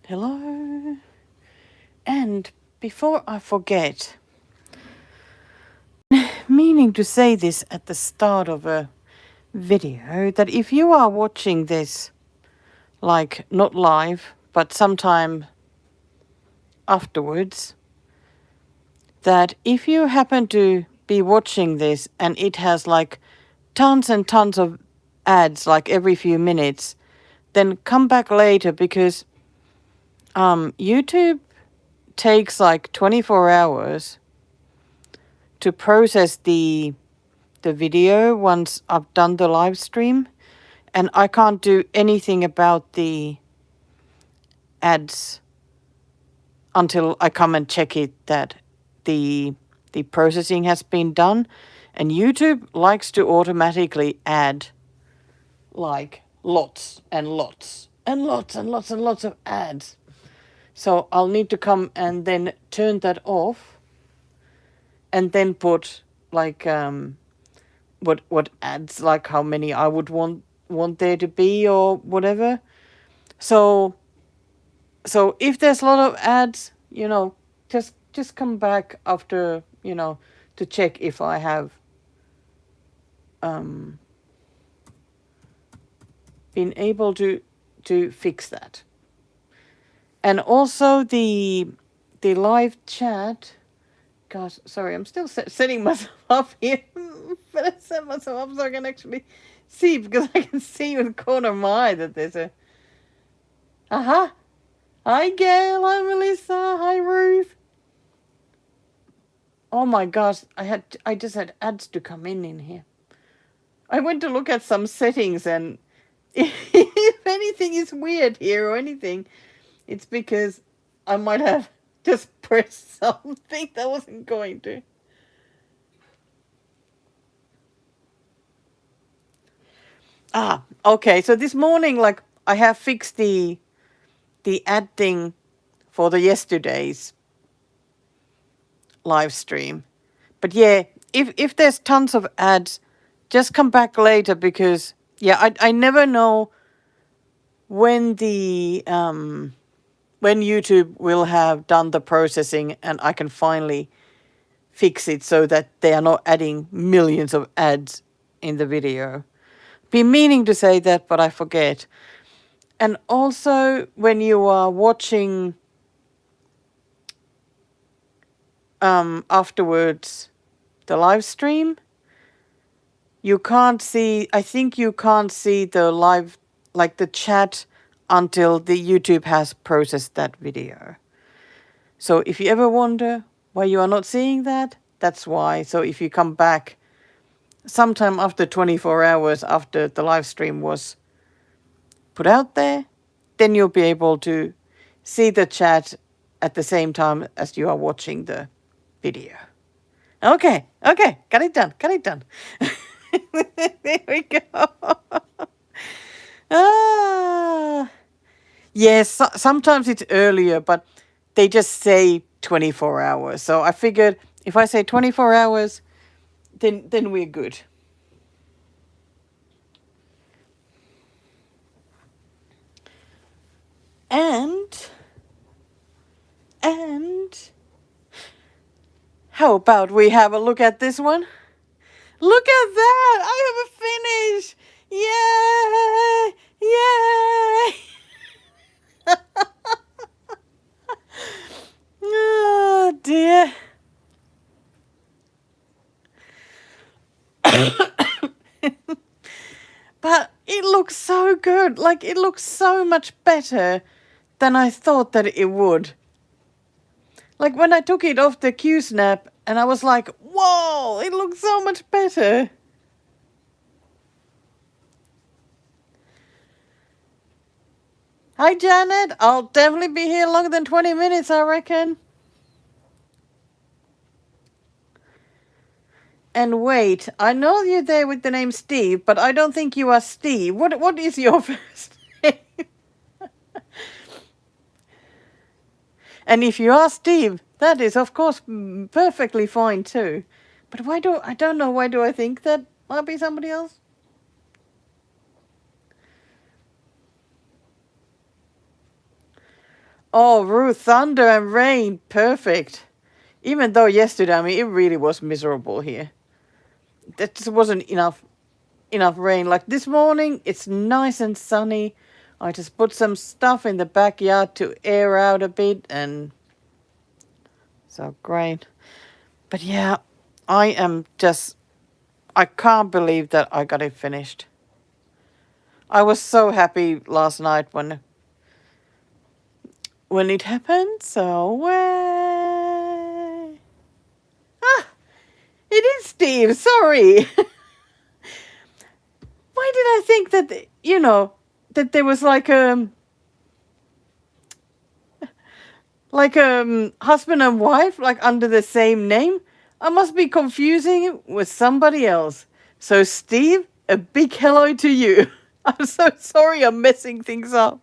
Hello. And before I forget, meaning to say this at the start of a video, that if you are watching this, like not live, but sometime afterwards, that if you happen to be watching this and it has like tons and tons of ads like every few minutes, then come back later because YouTube takes like 24 hours to process the video once I've done the live stream, and I can't do anything about the ads until I come and check it that the processing has been done. And YouTube likes to automatically add like lots and lots and lots and lots and lots of ads. So I'll need to come and then turn that off and then put like what ads, like how many I would want there to be or whatever. So if there's a lot of ads, just come back after, to check if I have been able to fix that. And also the live chat. Gosh, sorry, I'm still setting myself up here. But I set myself up so I can actually see, because I can see with the corner of my eye that there's a... Aha! Hi, Gail. Hi, Melissa. Hi, Ruth. Oh my gosh, I just had ads to come in here. I went to look at some settings, and if anything is weird here or anything, it's because I might have just pressed something that wasn't going to. Okay. So this morning, like, I have fixed the ad thing for the yesterday's live stream. But yeah, if there's tons of ads, just come back later, because yeah, I never know when the when YouTube will have done the processing and I can finally fix it so that they are not adding millions of ads in the video. Been meaning to say that, but I forget. And also, when you are watching afterwards the live stream, you can't see, I think you can't see the live, like the chat, until the YouTube has processed that video. So if you ever wonder why you are not seeing that, that's why. So if you come back sometime after 24 hours after the live stream was put out there, then you'll be able to see the chat at the same time as you are watching the video. Okay, got it done. There we go. Yes, sometimes it's earlier, but they just say 24 hours. So I figured if I say 24 hours, then we're good. And how about we have a look at this one? Look at that! I have a finish! Yay! Yay! Oh dear. But it looks so good. Like, it looks so much better than I thought that it would. Like, when I took it off the Q-snap, and I was like, whoa, it looks so much better. Hi, Janet. I'll definitely be here longer than 20 minutes, I reckon. And wait, I know you're there with the name Steve, but I don't think you are Steve. What is your first name? And if you are Steve, that is, of course, perfectly fine too. But I don't know, why do I think that might be somebody else? Oh, Ruth, thunder and rain. Perfect. Even though yesterday, I mean, it really was miserable here. There just wasn't enough rain. Like this morning, it's nice and sunny. I just put some stuff in the backyard to air out a bit, and so great. But yeah, I can't believe that I got it finished. I was so happy last night when it happened. So, it is Steve. Sorry. Why did I think that, that there was like husband and wife, like under the same name? I must be confusing it with somebody else. So, Steve, a big hello to you. I'm so sorry I'm messing things up.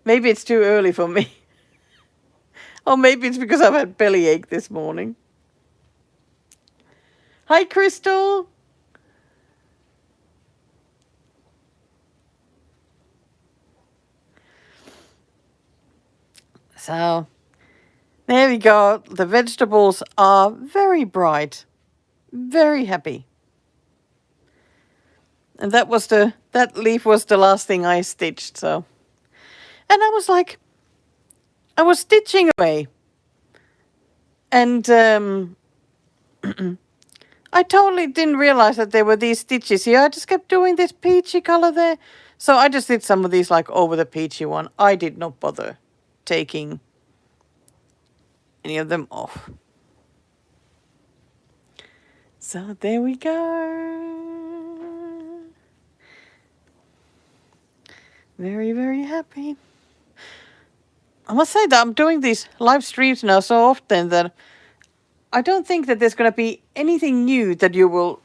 Maybe it's too early for me. Or maybe it's because I've had bellyache this morning. Hi, Crystal. So, there we go. The vegetables are very bright. Very happy. And that leaf was the last thing I stitched, so. And I was like, I was stitching away. And I totally didn't realize that there were these stitches here. I just kept doing this peachy color there. So I just did some of these like over the peachy one. I did not bother taking any of them off. So there we go. Very, very happy. I must say that I'm doing these live streams now so often that I don't think that there's going to be anything new that you will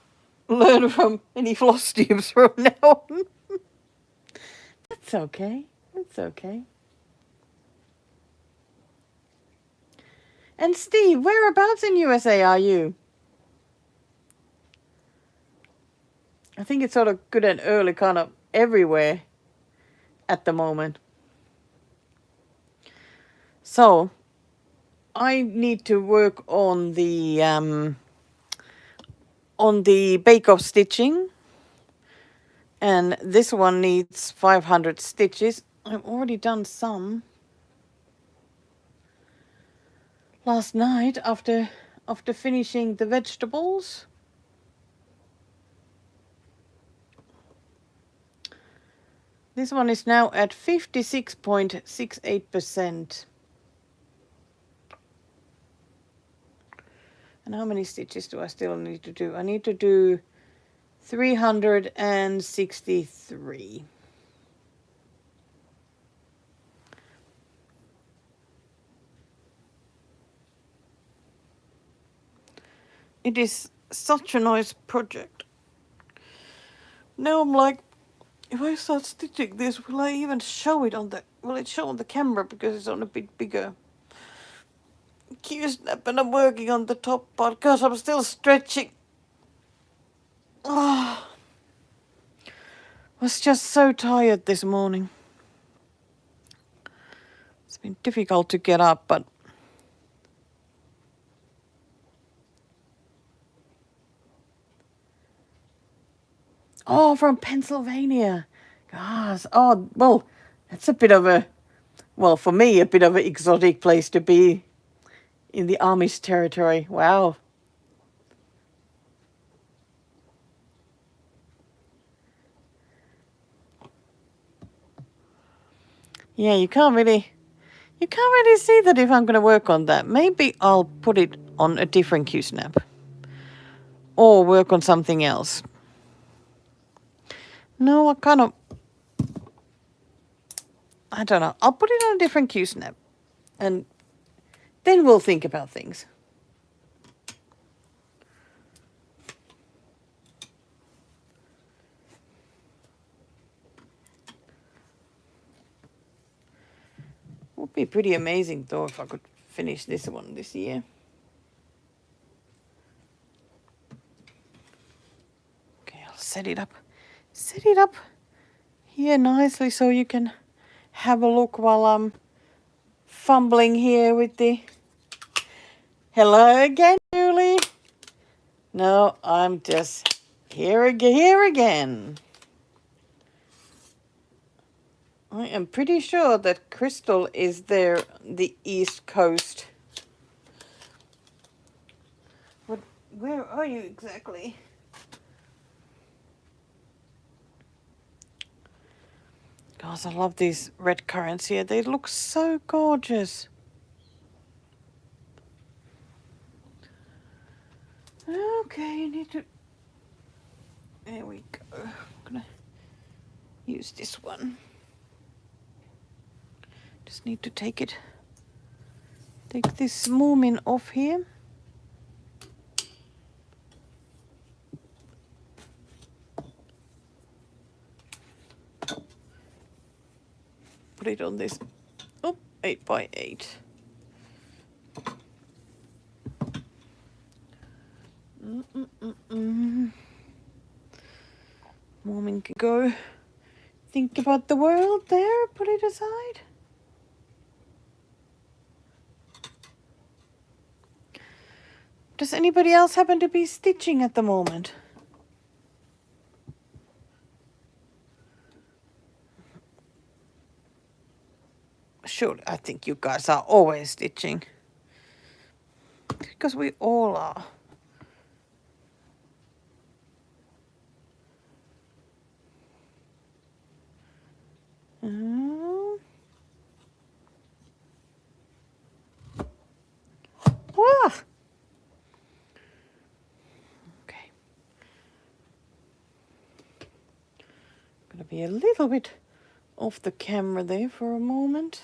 learn from any floss tubes from now on. That's okay. That's okay. And Steve, whereabouts in USA are you? I think it's sort of good and early kind of everywhere at the moment. So, I need to work on the bake-off stitching. And this one needs 500 stitches. I've already done some last night after finishing the vegetables. This one is now at 56.68%. And how many stitches do I still need to do? I need to do 363. It is such a nice project. Now I'm like, if I start stitching this, will I even show it will it show on the camera because it's on a bit bigger Q-snap and I'm working on the top part because I'm still stretching. Oh, I was just so tired this morning. It's been difficult to get up, but oh, from Pennsylvania. Gosh, oh, well, that's a bit of for me, a bit of an exotic place to be in the Amish territory. Wow. Yeah, you can't really see that if I'm going to work on that. Maybe I'll put it on a different Q-snap or work on something else. No, I don't know. I'll put it on a different Q-snap and then we'll think about things. Would be pretty amazing though if I could finish this one this year. Okay, I'll set it up here nicely so you can have a look while I'm fumbling here with the... Hello again, Julie. No, I'm just here again. I am pretty sure that Crystal is there, the East Coast. Where are you exactly? Guys, I love these red currants here. They look so gorgeous. Okay, I need to... There we go. I'm gonna use this one. Just need to take this moomin off here. Put it on this 8x8. Moomin can go think about the world there, put it aside. Does anybody else happen to be stitching at the moment? Sure, I think you guys are always stitching. Because we all are. Wah! Okay. Gonna be a little bit off the camera there for a moment.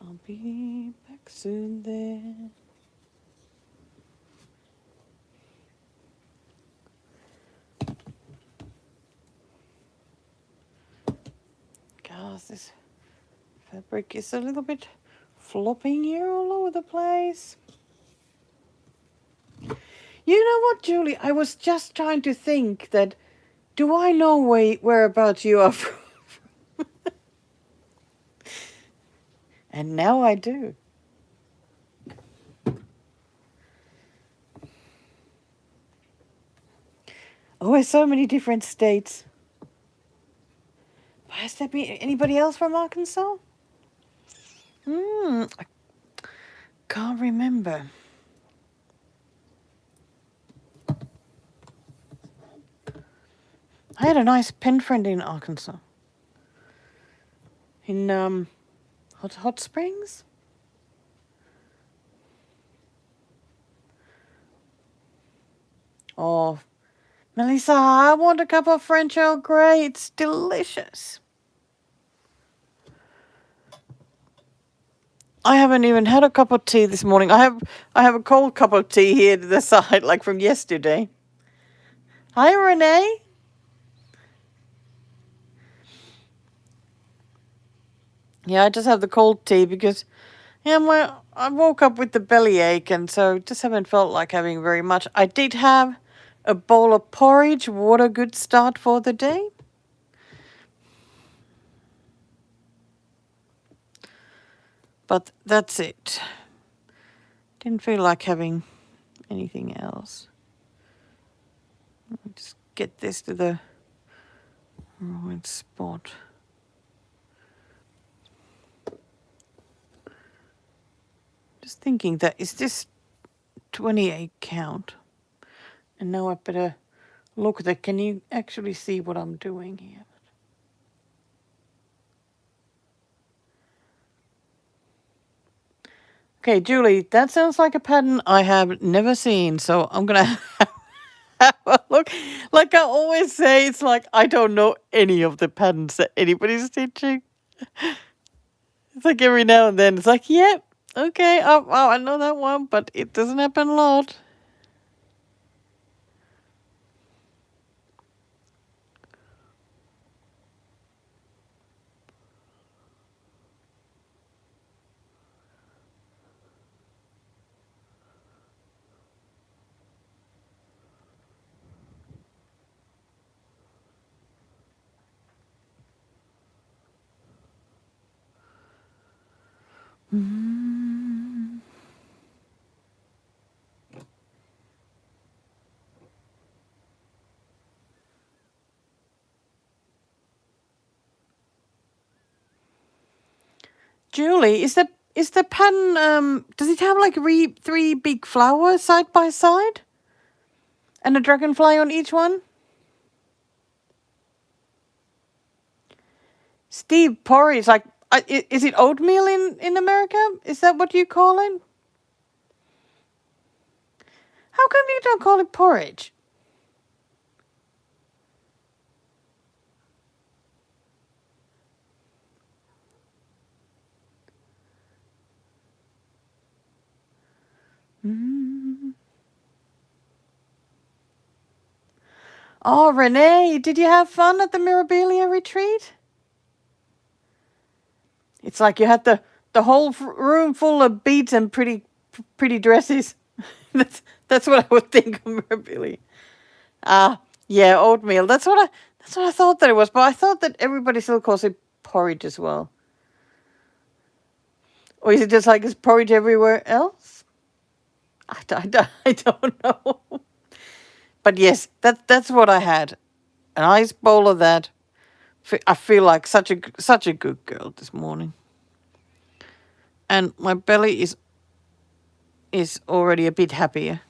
I'll be back soon there. Guys, this fabric is a little bit flopping here all over the place. You know what, Julie? I was just trying to think that, do I know whereabouts you are from? And now I do. Oh, there's so many different states. Has there been anybody else from Arkansas? I can't remember. I had a nice pen friend in Arkansas. In Hot Springs? Oh, Melissa, I want a cup of French Earl Grey. It's delicious. I haven't even had a cup of tea this morning. I have a cold cup of tea here to the side, like from yesterday. Hi, Renee. Yeah, I just have the cold tea because I woke up with the bellyache, and so just haven't felt like having very much. I did have a bowl of porridge. What a good start for the day. But that's it. Didn't feel like having anything else. Let me just get this to the right spot. Just thinking that, is this 28 count? And now I better look at it. Can you actually see what I'm doing here? Okay, Julie, that sounds like a pattern I have never seen, so I'm going to have a look. Like I always say, it's like I don't know any of the patterns that anybody's teaching. It's like every now and then, it's like, yep, okay, oh, I know that one, but it doesn't happen a lot. Julie, is the pattern, does it have like three big flowers side by side? And a dragonfly on each one? Steve, porridge, like, is it oatmeal in America? Is that what you call it? How come you don't call it porridge? Oh, Renee, did you have fun at the Mirabilia retreat? It's like you had the whole room full of beads and pretty dresses. that's what I would think of Mirabilia. Yeah, oatmeal. That's what I thought that it was, but I thought that everybody still calls it porridge as well. Or is it just like it's porridge everywhere else? I don't know. But yes, that's what I had. A nice bowl of that. I feel like such a good girl this morning. And my belly is already a bit happier.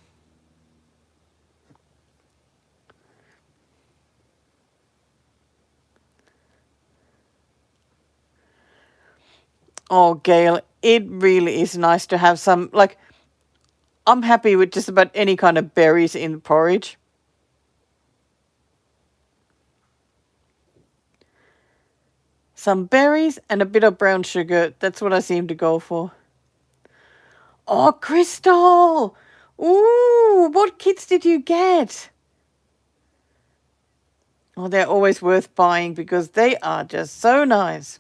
Oh, Gail, it really is nice to have some, like, I'm happy with just about any kind of berries in porridge. Some berries and a bit of brown sugar. That's what I seem to go for. Oh, Crystal! Ooh, what kits did you get? Oh, they're always worth buying because they are just so nice.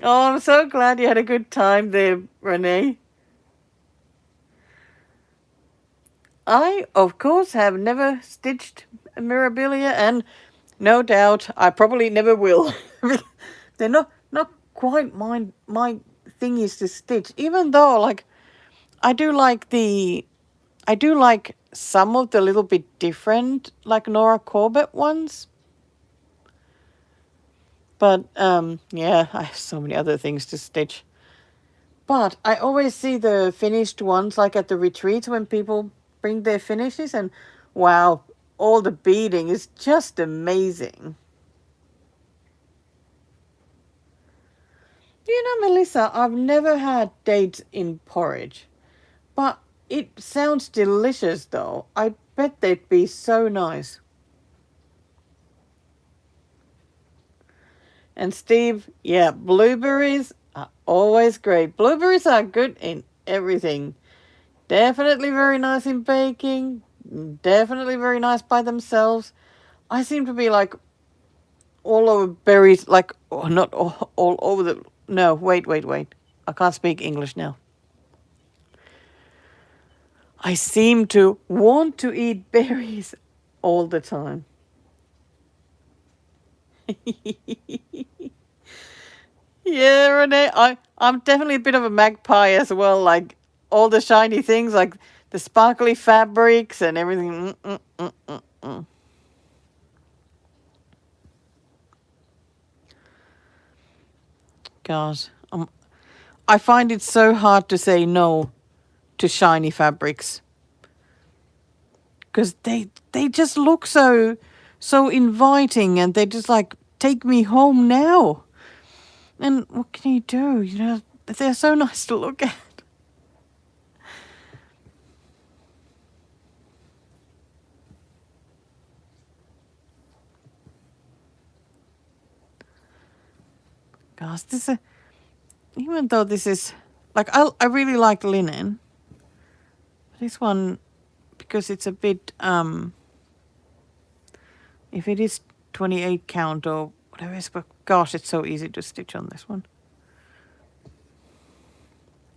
Oh, I'm so glad you had a good time there, Renee. I, of course, have never stitched a Mirabilia, and no doubt I probably never will. They're not quite my thing is to stitch, even though, like, I do like some of the little bit different, like Nora Corbett ones. But yeah, I have so many other things to stitch. But I always see the finished ones, like at the retreats when people bring their finishes, and wow, all the beading is just amazing. You know, Melissa, I've never had dates in porridge, but it sounds delicious though. I bet they'd be so nice. And Steve, yeah, blueberries are always great. Blueberries are good in everything. Definitely very nice in baking. Definitely very nice by themselves. I seem to be like all over berries, like, oh, not all over the. No, wait. I can't speak English now. I seem to want to eat berries all the time. Yeah, Renee, I'm definitely a bit of a magpie as well. Like all the shiny things, like the sparkly fabrics and everything. God, I find it so hard to say no to shiny fabrics because they just look so inviting, and they just like take me home now. And what can you do? You know, they're so nice to look at. Gosh, even though this is, like, I really like linen. This one, because it's a bit, if it is 28 count or whatever, but gosh, it's so easy to stitch on this one.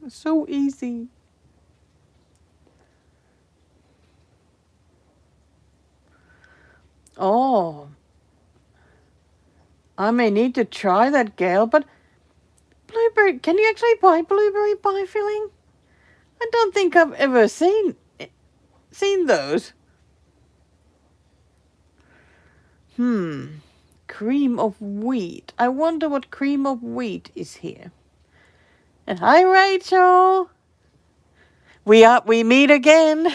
It's so easy. Oh, I may need to try that, Gail, but blueberry, can you actually buy blueberry pie filling? I don't think I've ever seen those. Cream of wheat. I wonder what cream of wheat is here. And hi, Rachel. We meet again.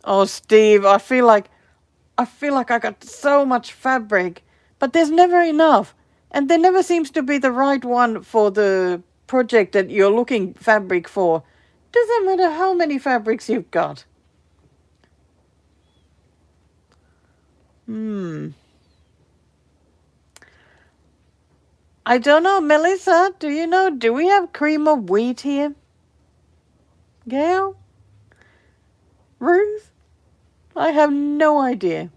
Oh, Steve, I feel like I got so much fabric, but there's never enough. And there never seems to be the right one for the project that you're looking fabric for. Doesn't matter how many fabrics you've got. I don't know, Melissa, do you know, do we have cream of wheat here? Gail? Ruth? I have no idea.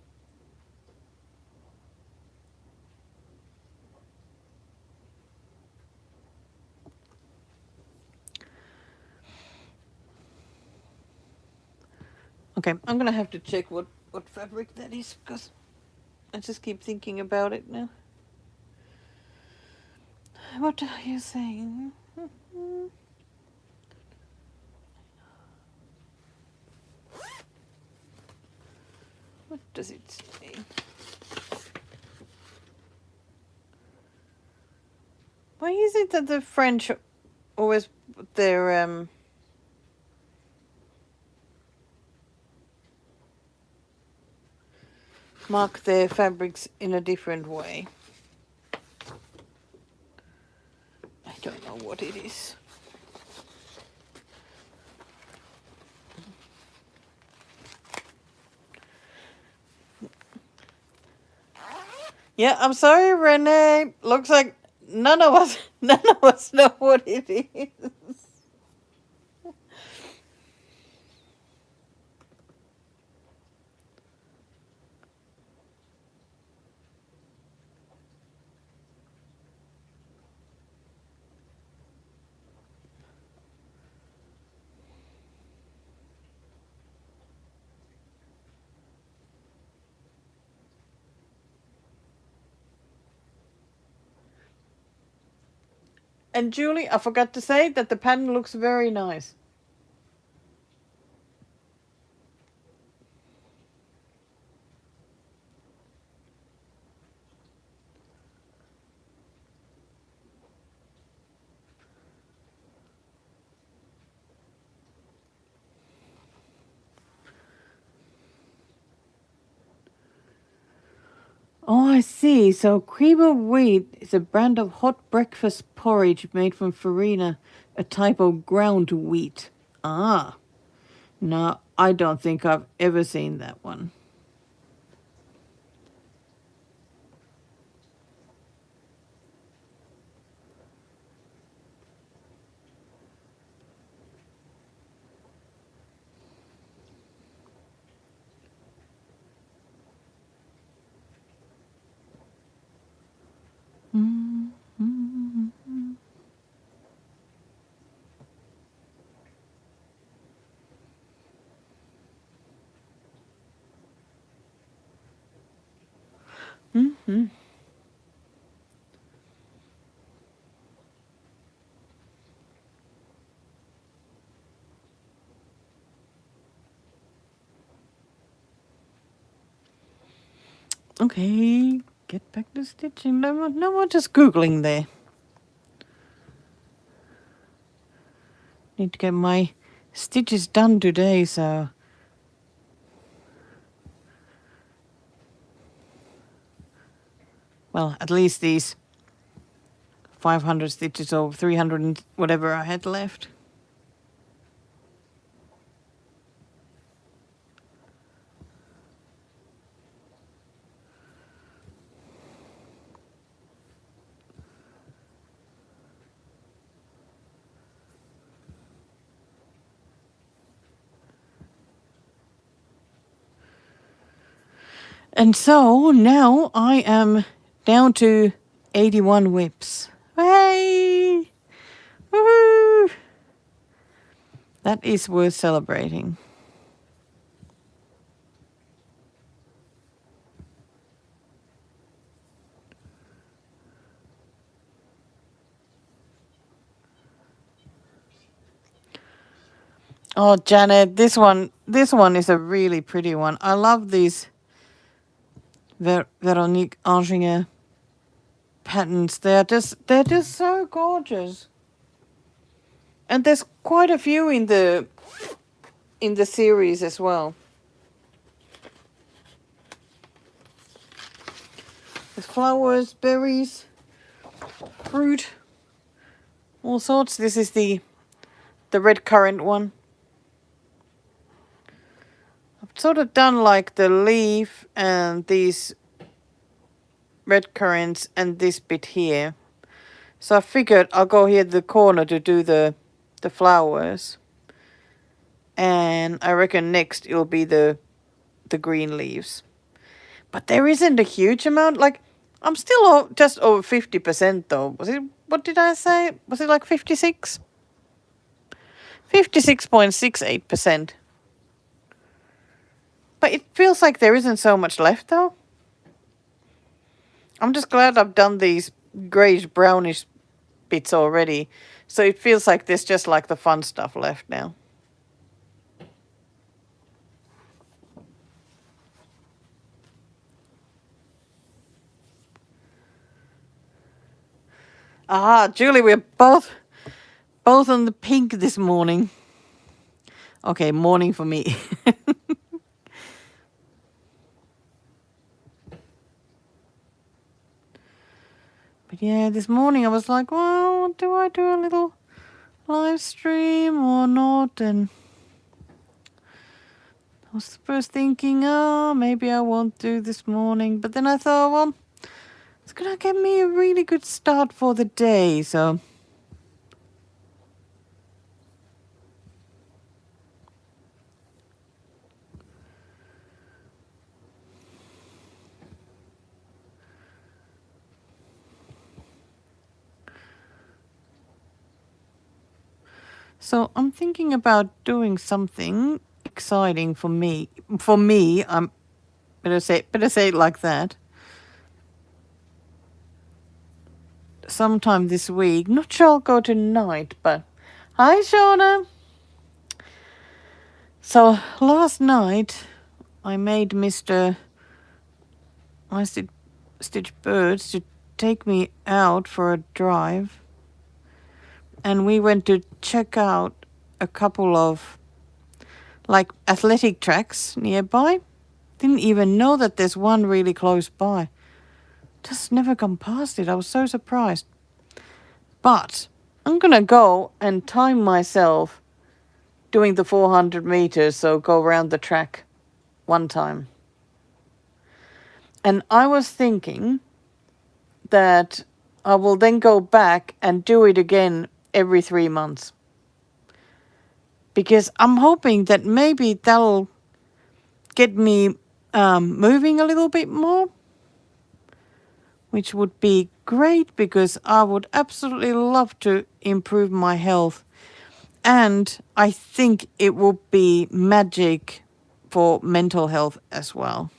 Okay, I'm gonna have to check what fabric that is, because I just keep thinking about it now. What are you saying? What does it say? Why is it that the French always put their mark their fabrics in a different way? I don't know what it is. Yeah, I'm sorry, Renee. Looks like none of us know what it is. And Julie, I forgot to say that the pattern looks very nice. Oh, I see. So cream of wheat is a brand of hot breakfast porridge made from farina, a type of ground wheat. Ah, no, I don't think I've ever seen that one. Mm-hmm. Okay, get back to stitching. No more just Googling there. Need to get my stitches done today, so... Well, at least these 500 stitches or 300 and whatever I had left. And so now I am down to 81 whips. Hey! Woohoo! That is worth celebrating. Oh, Janet, this one is a really pretty one. I love these Veronique Anginger patterns. They're just so gorgeous. And there's quite a few in the series as well. There's flowers, berries, fruit, all sorts. This is the red currant one. I've sort of done like the leaf and these red currants and this bit here. So I figured I'll go here to the corner to do the flowers. And I reckon next it'll be the green leaves. But there isn't a huge amount. Like, I'm still just over 50% though. What did I say? Was it like 56? 56.68%. But it feels like there isn't so much left though. I'm just glad I've done these greyish brownish bits already. So it feels like there's just like the fun stuff left now. Ah, Julie, we're both on the pink this morning. Okay, morning for me. But yeah, this morning I was like, well, do I do a little live stream or not? And I was first thinking, oh, maybe I won't do this morning. But then I thought, well, it's going to give me a really good start for the day. So I'm thinking about doing something exciting for me. For me, I'm better say it like that. Sometime this week. Not sure I'll go tonight, but hi, Shauna. So last night I made Mr. I Stitch Birds to take me out for a drive, and we went to check out a couple of like athletic tracks nearby. Didn't even know that there's one really close by. Just never come past it. I was so surprised. But I'm gonna go and time myself doing the 400 meters, so go around the track one time. And I was thinking that I will then go back and do it again every 3 months. Because I'm hoping that maybe that'll get me moving a little bit more, which would be great because I would absolutely love to improve my health. And I think it will be magic for mental health as well.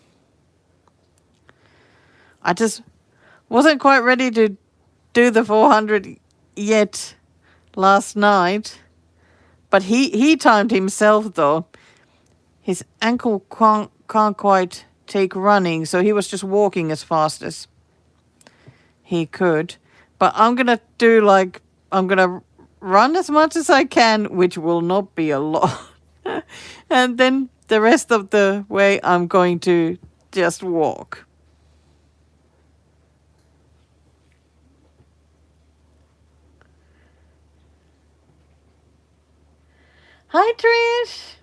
I just wasn't quite ready to do the 400 yet last night. But he timed himself though. His ankle can't quite take running, so he was just walking as fast as he could. But I'm going to run as much as I can, which will not be a lot. And then the rest of the way I'm going to just walk. Hi, Trish.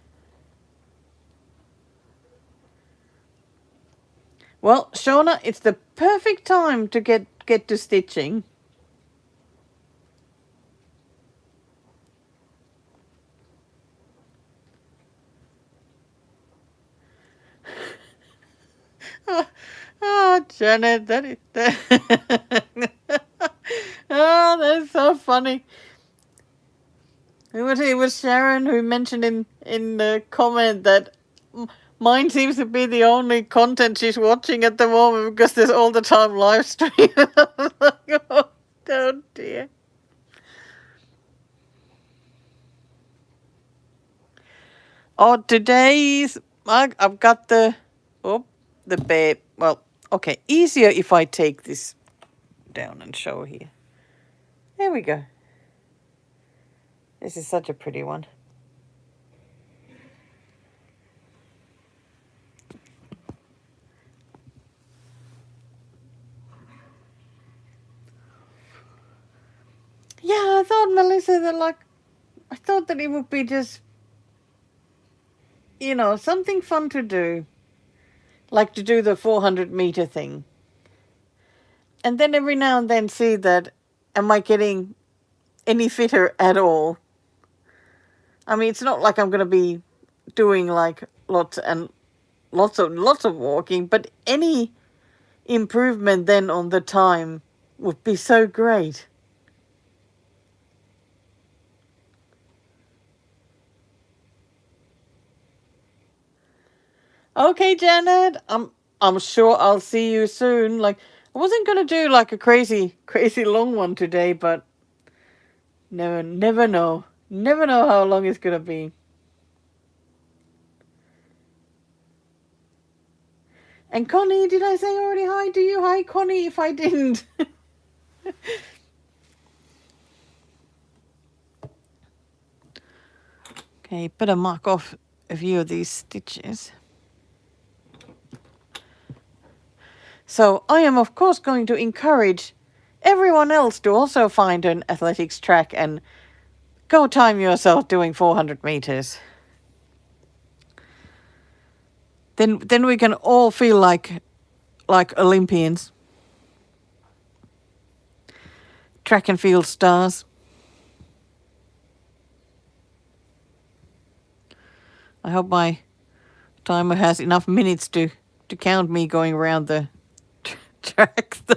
Well, Shauna, it's the perfect time to get to stitching. Janet, that is that. Oh, that's so funny. It was Sharon who mentioned in the comment that mine seems to be the only content she's watching at the moment because there's all the time live stream. Oh dear. Oh, today's I've got the bear. Well, okay, easier if I take this down and show here. There we go. This is such a pretty one. Yeah, I thought, Melissa, that I thought that it would be just, something fun to do. Like to do the 400-meter thing. And then every now and then see that, am I getting any fitter at all? I mean, it's not like I'm going to be doing like lots of walking, but any improvement then on the time would be so great. Okay, Janet, I'm sure I'll see you soon. Like, I wasn't gonna do like a crazy long one today, but never know. Never know how long it's gonna be. And Connie, did I say already hi to you? Hi, Connie, if I didn't. Okay, better mark off a few of these stitches. So I am, of course, going to encourage everyone else to also find an athletics track and go time yourself doing 400 meters. Then we can all feel like Olympians. Track and field stars. I hope my timer has enough minutes to count me going around the track, though.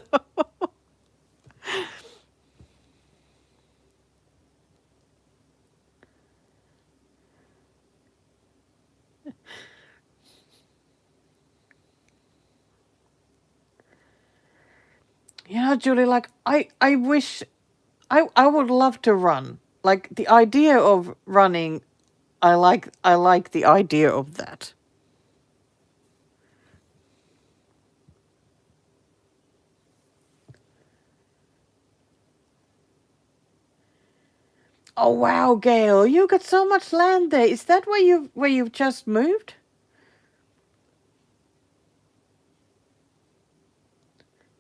Julie, like I wish I would love to run. Like the idea of running, I like the idea of that. Oh wow, Gail, you got so much land there. Is that where you've just moved?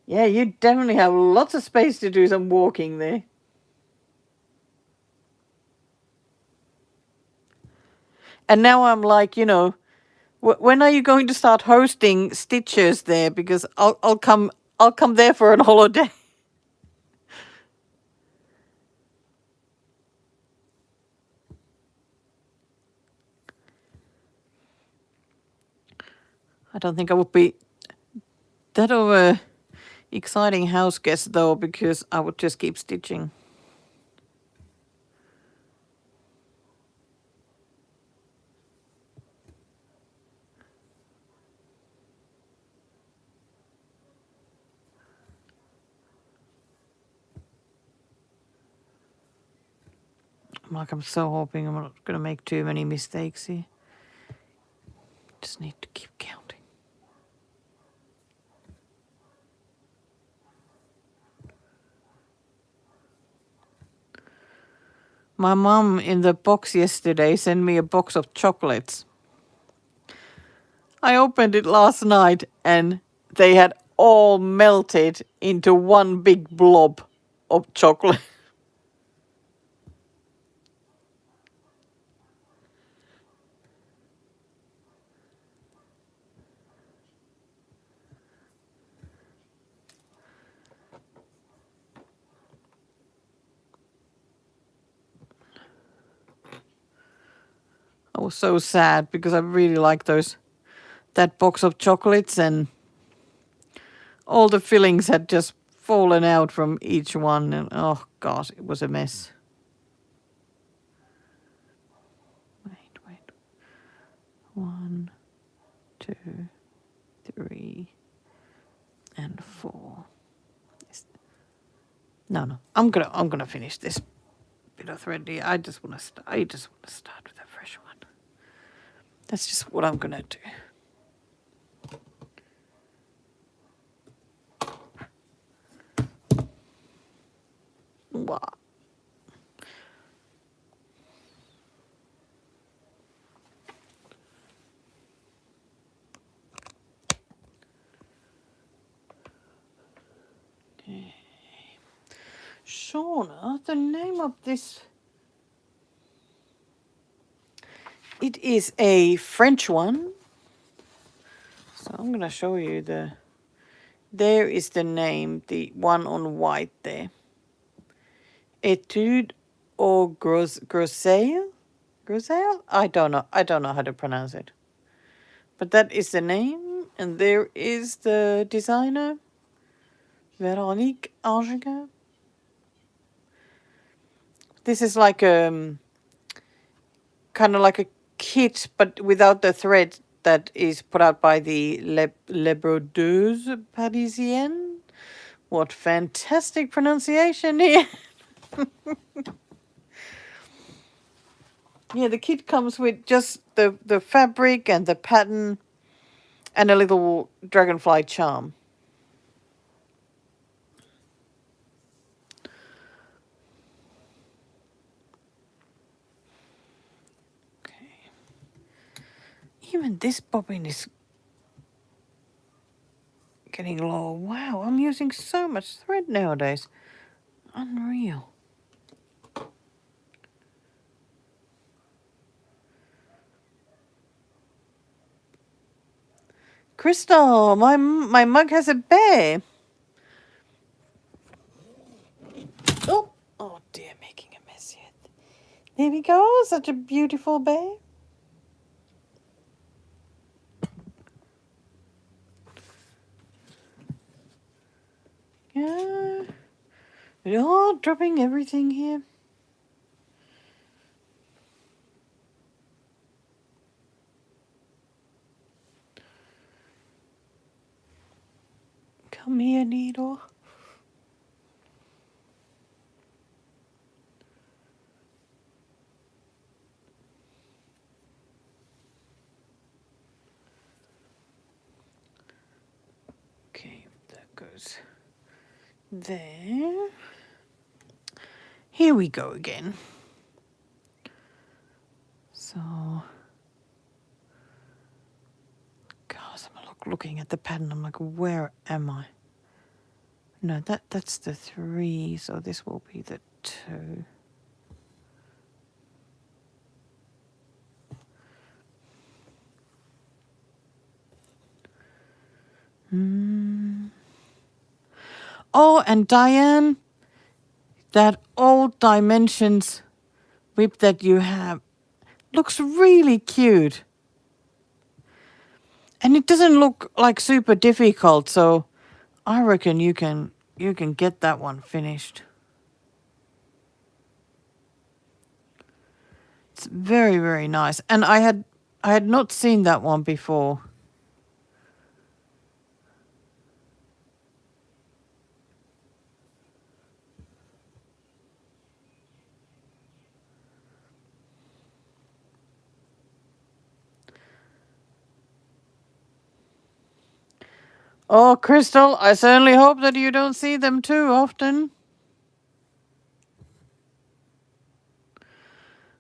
Yeah, you definitely have lots of space to do some walking there. And now I'm like, when are you going to start hosting stitches there? Because I'll come there for an holiday. I don't think I would be that of a exciting house guest though, because I would just keep stitching. I'm so hoping I'm not going to make too many mistakes here. Just need to keep counting. My mom in the box yesterday sent me a box of chocolates. I opened it last night and they had all melted into one big blob of chocolate. I was so sad because I really like that box of chocolates, and all the fillings had just fallen out from each one, and oh God, it was a mess. Wait. 1, 2, 3, and 4. No. I'm gonna finish this bit of thread here. I just want to start with a fresh one. That's just what I'm gonna do. Wow. Okay. Shauna, the name of this, it is a French one. So I'm gonna show you there is the name, the one on white there. Etude or Groseilles? Groseilles? I don't know how to pronounce it. But that is the name, and there is the designer, Veronique Angiga. This is like kind of like a kit, but without the thread that is put out by the Les Brodeuses Parisiennes. What fantastic pronunciation here! Yeah, the kit comes with just the fabric and the pattern and a little dragonfly charm. Okay. Even this bobbin is getting low. Wow, I'm using so much thread nowadays. Unreal. Crystal, my mug has a bear. Oh dear, making a mess yet. There we go, such a beautiful bear. Yeah, oh, dropping everything here. Come here, needle. Okay, that goes there. Here we go again. So, gosh, I'm looking at the pattern. I'm like, where am I? No, that's the 3. So this will be the 2. Oh, and Diane, that old Dimensions whip that you have looks really cute. And it doesn't look like super difficult, so I reckon you can get that one finished. It's very, very nice. And I had not seen that one before. Oh, Crystal, I certainly hope that you don't see them too often.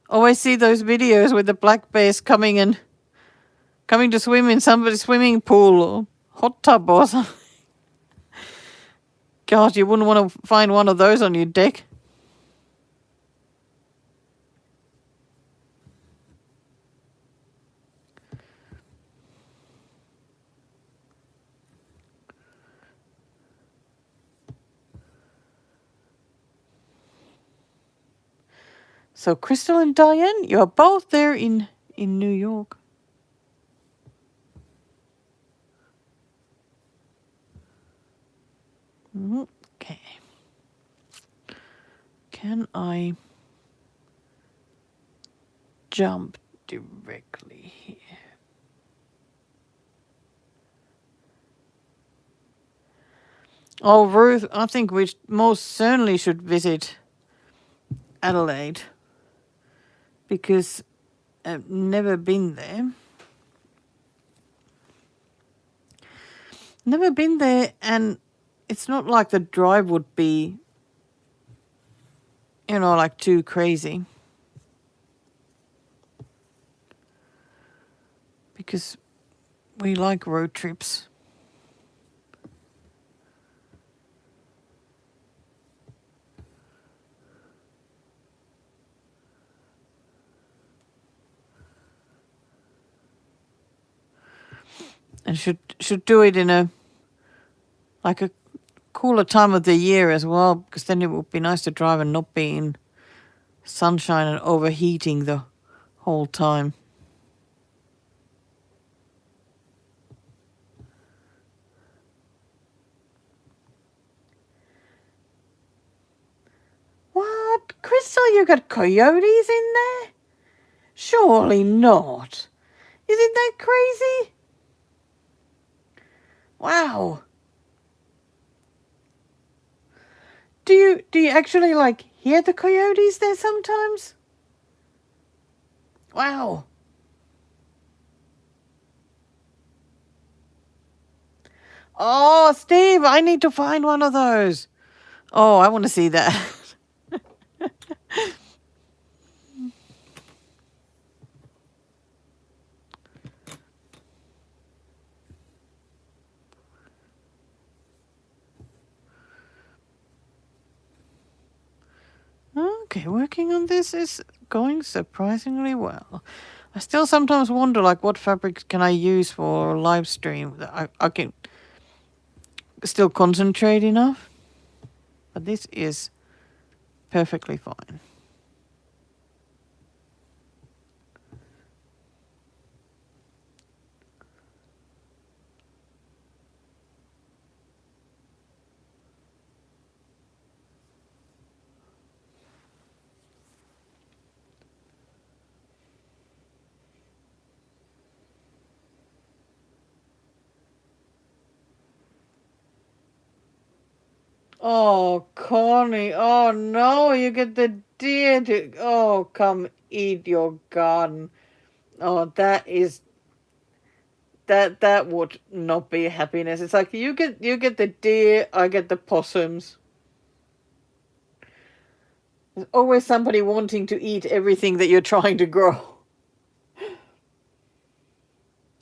Always see those videos with the black bears coming to swim in somebody's swimming pool or hot tub or something. God, you wouldn't want to find one of those on your deck. So Crystal and Diane, you are both there in New York. Okay. Can I jump directly here? Oh, Ruth, I think we most certainly should visit Adelaide because I've never been there. Never been there, and it's not like the drive would be, like too crazy. Because we like road trips. And should do it in a cooler time of the year as well, because then it would be nice to drive and not be in sunshine and overheating the whole time. What? Crystal, you got coyotes in there? Surely not. Isn't that crazy? Wow. Do you actually hear the coyotes there sometimes? Wow. Oh, Steve, I need to find one of those. Oh, I want to see that. Okay, working on this is going surprisingly well. I still sometimes wonder, what fabrics can I use for a live stream that I can still concentrate enough. But this is perfectly fine. Oh, Connie. Oh, no, you get the deer to... Oh, come eat your garden. Oh, that is... That would not be happiness. It's like you get the deer, I get the possums. There's always somebody wanting to eat everything that you're trying to grow.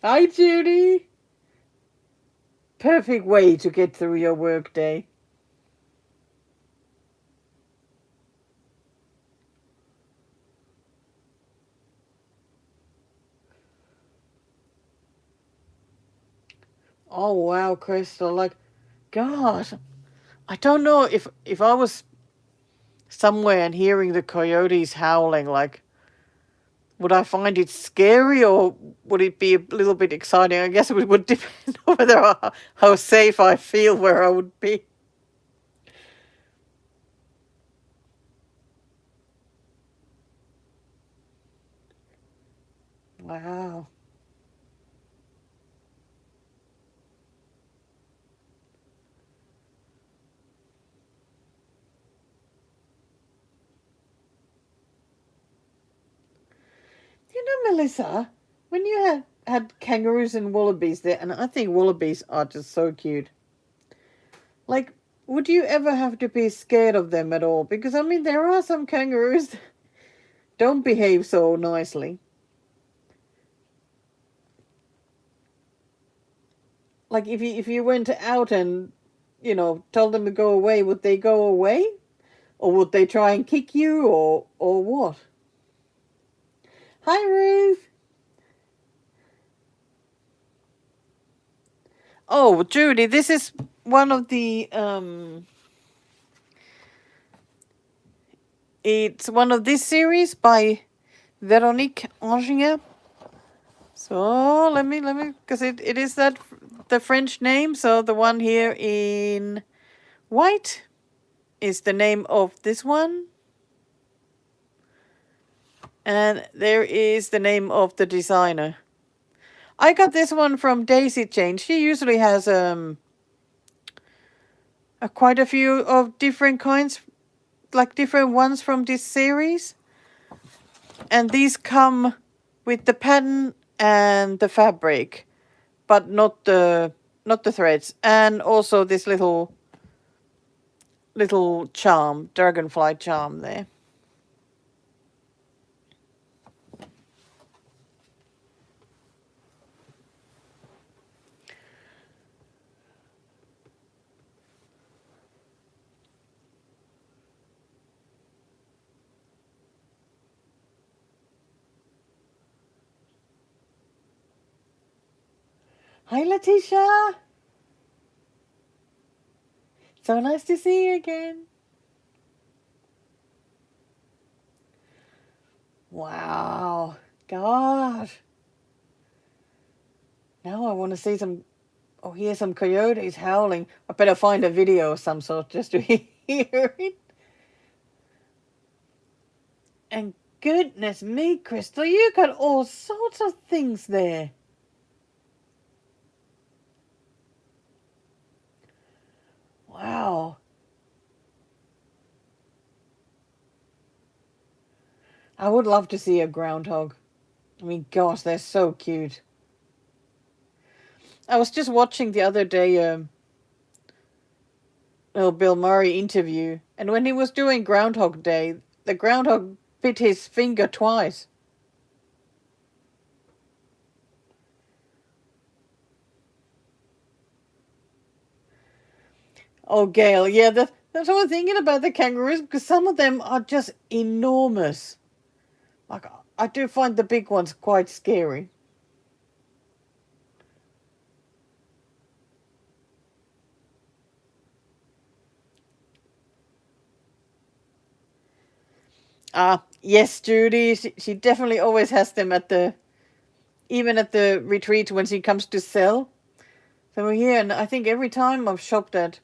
Hi, Judy. Perfect way to get through your workday. Oh, wow, Crystal. God, I don't know if I was somewhere and hearing the coyotes howling, would I find it scary or would it be a little bit exciting? I guess it would depend on whether how safe I feel where I would be. Wow. Melissa, when you had kangaroos and wallabies there, and I think wallabies are just so cute. Would you ever have to be scared of them at all? Because there are some kangaroos that don't behave so nicely. If you went out and told them to go away, would they go away, or would they try and kick you, or what? Hi, Ruth. Oh, Judy, this is one of the it's one of this series by Veronique Anginger. So let me because it is the French name. So the one here in White is the name of this one. And there is the name of the designer. I got this one from Daisy Chain. She usually has quite a few of different kinds, like different ones from this series. And these come with the pattern and the fabric, but not the threads. And also this little charm, dragonfly charm there. Hi, Letitia. So nice to see you again. Wow. God. Now I want to see some, hear some coyotes howling. I better find a video of some sort just to hear it. And goodness me, Crystal, you got all sorts of things there. Wow. I would love to see a groundhog. I mean, gosh, they're so cute. I was just watching the other day Bill Murray interview, and when he was doing Groundhog Day, the groundhog bit his finger twice. Oh, Gail, yeah, that's what I'm thinking about the kangaroos, because some of them are just enormous. Like, I do find the big ones quite scary. Yes, Judy, she definitely always has them even at the retreat when she comes to sell. So we're here, and I think every time I've shopped at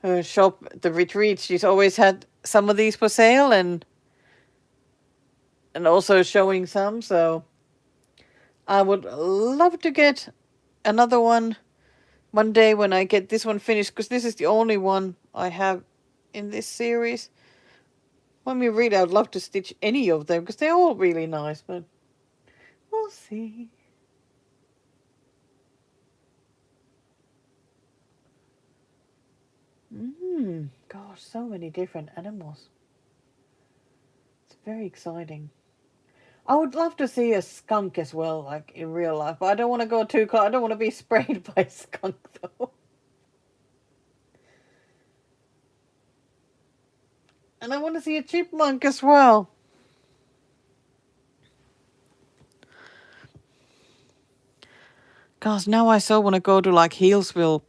her shop, the retreat, she's always had some of these for sale and also showing some. So I would love to get another one day when I get this one finished, because this is the only one I have in this series. When we read, I'd love to stitch any of them because they're all really nice, but we'll see. Gosh, so many different animals. It's very exciting. I would love to see a skunk as well, like in real life, but I don't want to go too close. I don't want to be sprayed by a skunk, though. And I want to see a chipmunk as well. Gosh, now I so want to go to like Healesville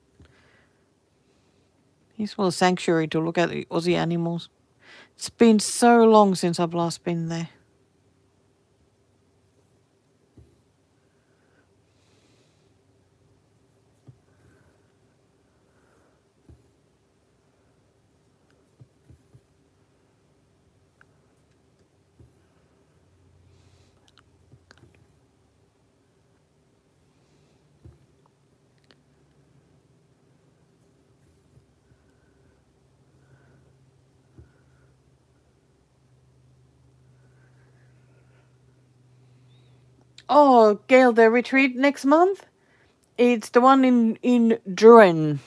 Sanctuary to look at the Aussie animals. It's been so long since I've last been there. Oh, Gail, the retreat next month? It's the one in Druin.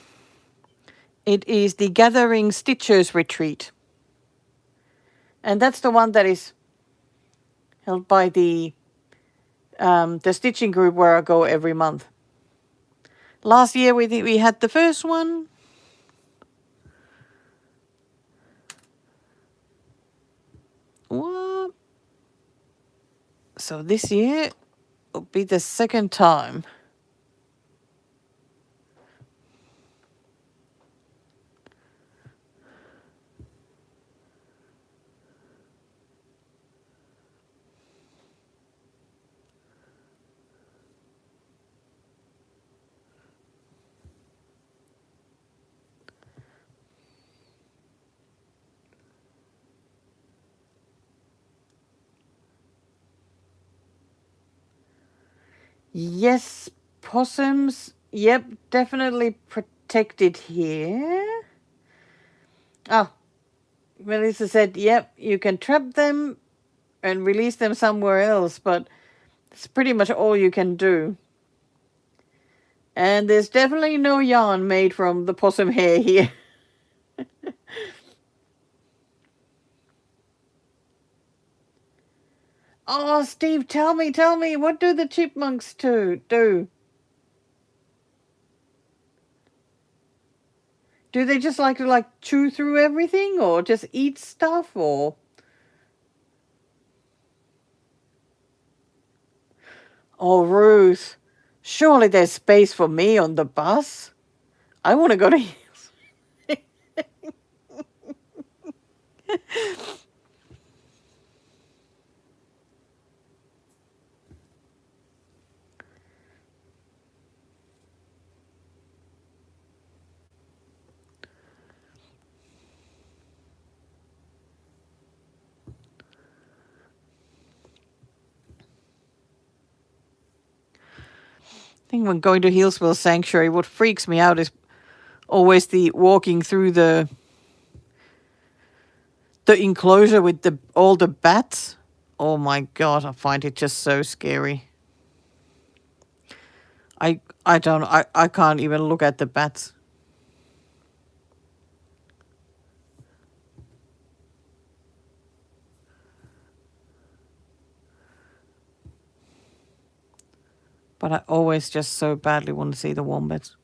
It is the Gathering Stitchers retreat. And that's the one that is held by the stitching group where I go every month. Last year we had the first one. What? So this year will be the second time. Yes, possums. Yep, definitely protected here. Oh, Melissa said, yep, you can trap them and release them somewhere else, but it's pretty much all you can do. And there's definitely no yarn made from the possum hair here. Oh, Steve, tell me, what do the chipmunks do? Do they just like to chew through everything or just eat stuff or? Oh, Ruth, surely there's space for me on the bus. I want to go to Hills. I think when going to Hillsville Sanctuary, what freaks me out is always the walking through the enclosure with all the bats. Oh my God, I find it just so scary. I don't I can't even look at the bats. But I always just so badly want to see the wombats.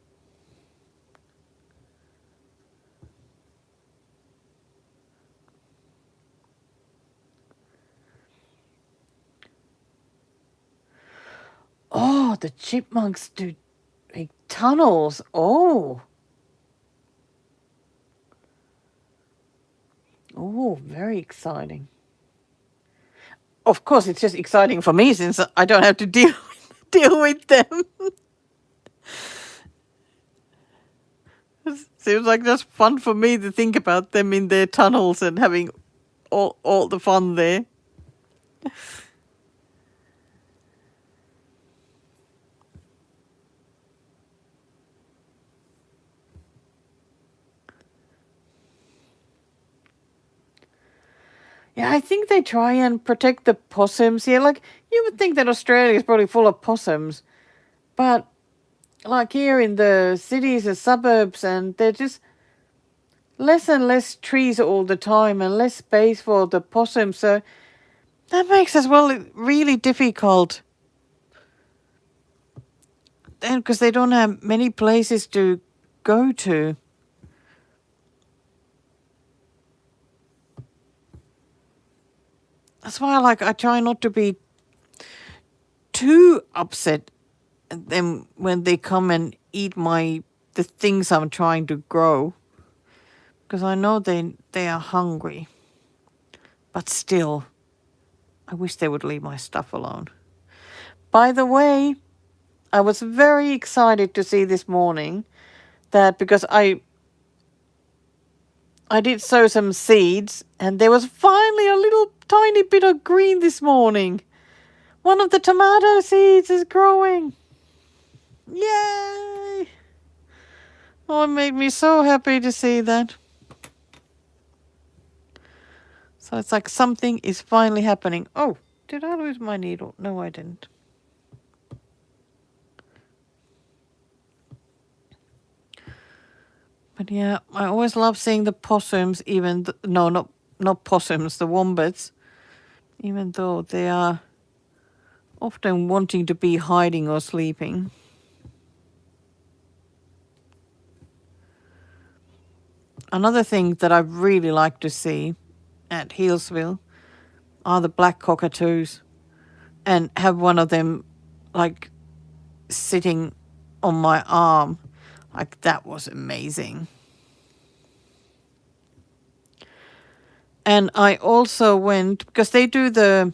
Oh, the chipmunks do big tunnels. Oh. Oh, very exciting. Of course, it's just exciting for me since I don't have to deal with them. Seems like just fun for me to think about them in their tunnels and having all the fun there. Yeah, I think they try and protect the possums here. Like, you would think that Australia is probably full of possums, but like here in the cities and suburbs, and they're just less and less trees all the time and less space for the possum. So that makes as well really difficult. Then because they don't have many places to go to. That's why I try not to be too upset at them when they come and eat the things I'm trying to grow. Because I know they are hungry. But still, I wish they would leave my stuff alone. By the way, I was very excited to see this morning that because I did sow some seeds and there was finally a little tiny bit of green this morning. One of the tomato seeds is growing. Yay! Oh, it made me so happy to see that. So it's like something is finally happening. Oh, did I lose my needle? No, I didn't. But yeah, I always love seeing the possums, no, not possums, the wombats, even though they are often wanting to be hiding or sleeping. Another thing that I really like to see at Healesville are the black cockatoos, and have one of them sitting on my arm. That was amazing. And I also went, because they do the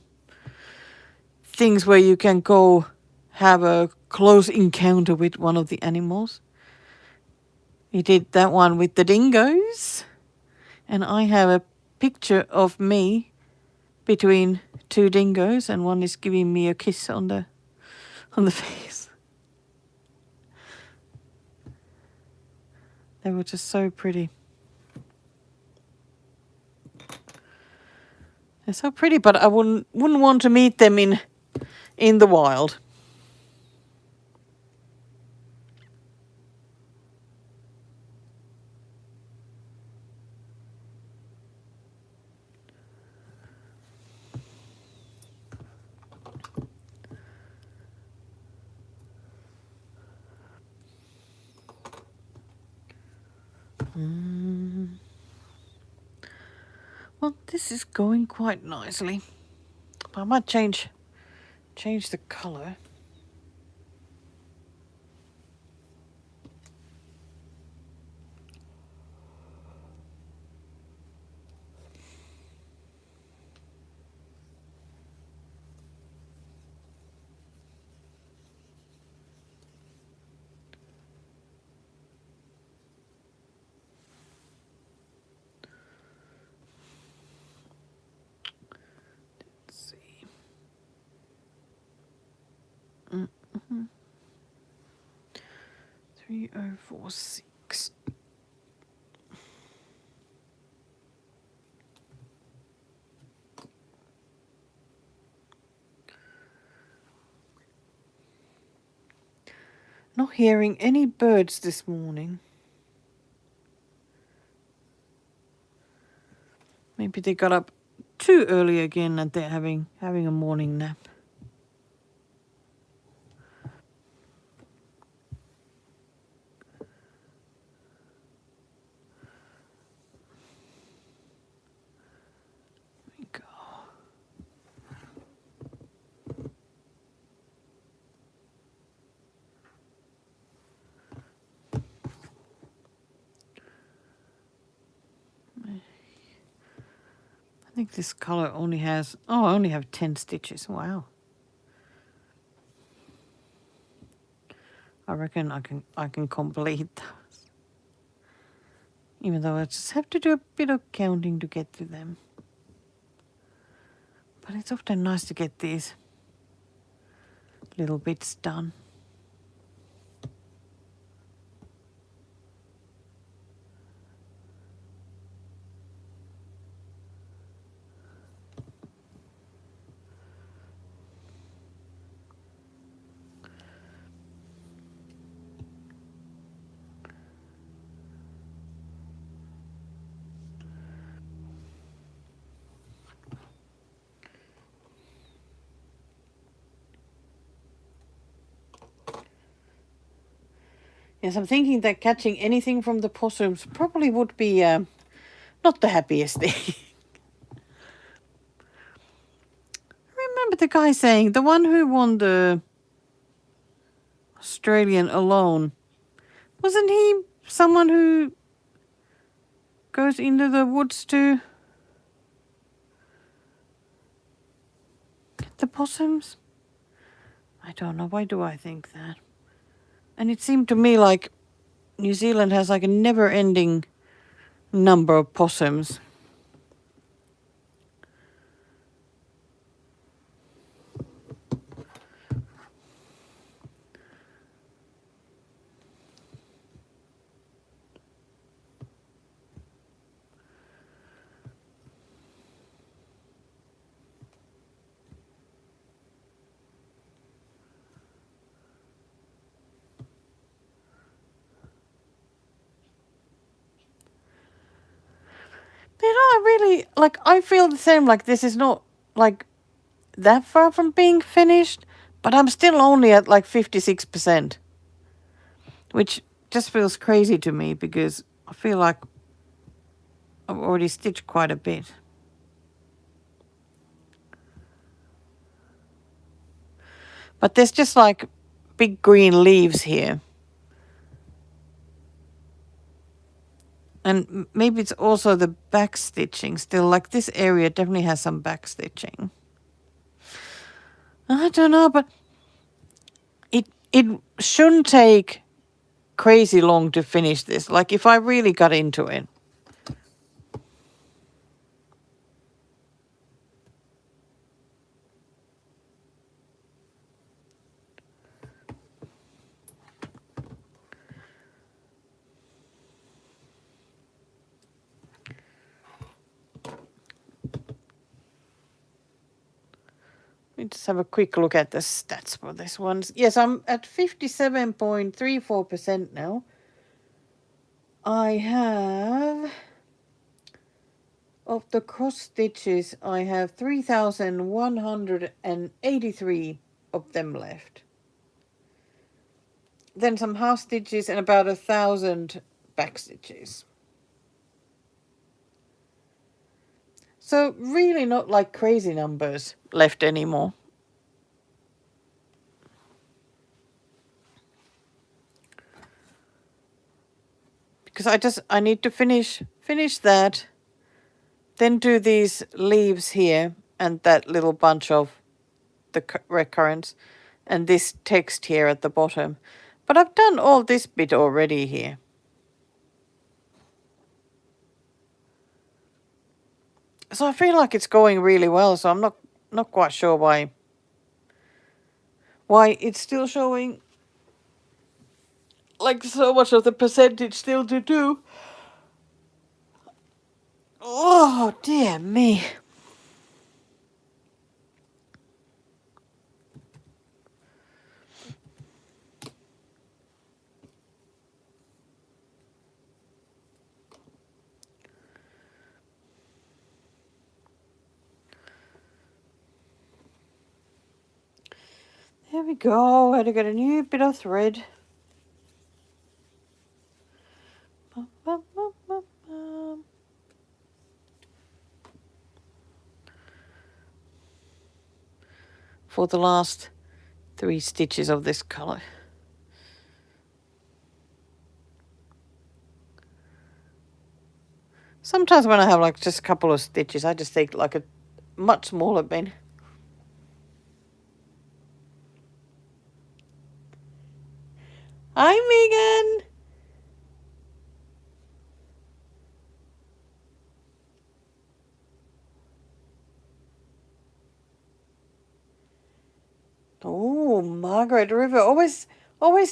things where you can go have a close encounter with one of the animals. We did that one with the dingoes. And I have a picture of me between two dingoes, and one is giving me a kiss on on the face. They were just so pretty. They're so pretty, but I wouldn't want to meet them in the wild. Well, this is going quite nicely. I might change the color. Let's see. 3046. Not hearing any birds this morning. Maybe they got up too early again and they're having a morning nap. There we go. I think this color only has, I only have 10 stitches. Wow. I reckon I can complete those. Even though I just have to do a bit of counting to get to them. But it's often nice to get these little bits done. Yes, I'm thinking that catching anything from the possums probably would be not the happiest thing. Remember the guy saying, the one who won the Australian alone, wasn't he someone who goes into the woods to get the possums? I don't know, why do I think that? And it seemed to me like New Zealand has like a never-ending number of possums. You know, I really, like, I feel the same, like, this is not, like, that far from being finished, but I'm still only at, like, 56%, which just feels crazy to me because I feel like I've already stitched quite a bit. But there's just, like, big green leaves here. And maybe it's also the back stitching still. Like this area definitely has some back stitching. I don't know, but it shouldn't take crazy long to finish this. Like if I really got into it. Let me just have a quick look at the stats for this one. Yes, I'm at 57.34% now. I have, of the cross stitches, I have 3,183 of them left. Then some half stitches and about 1,000 back stitches. So really not like crazy numbers left anymore. Because I need to finish that, then do these leaves here and that little bunch of the recurrence and this text here at the bottom. But I've done all this bit already here. So I feel like it's going really well, so I'm not quite sure why it's still showing like so much of the percentage still to do. Oh, dear me. There we go. I had to get a new bit of thread. For the last 3 stitches of this color. Sometimes when I have like just a couple of stitches, I just take like a much smaller bin. Hi, Megan. Oh, Margaret River. Always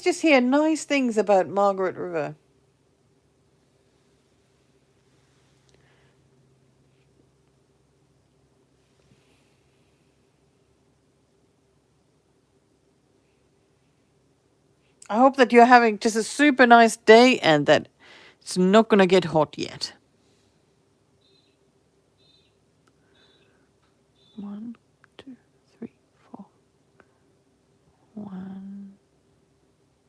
just hear nice things about Margaret River. I hope that you're having just a super nice day and that it's not going to get hot yet. 1, 2, 3, 4. 1,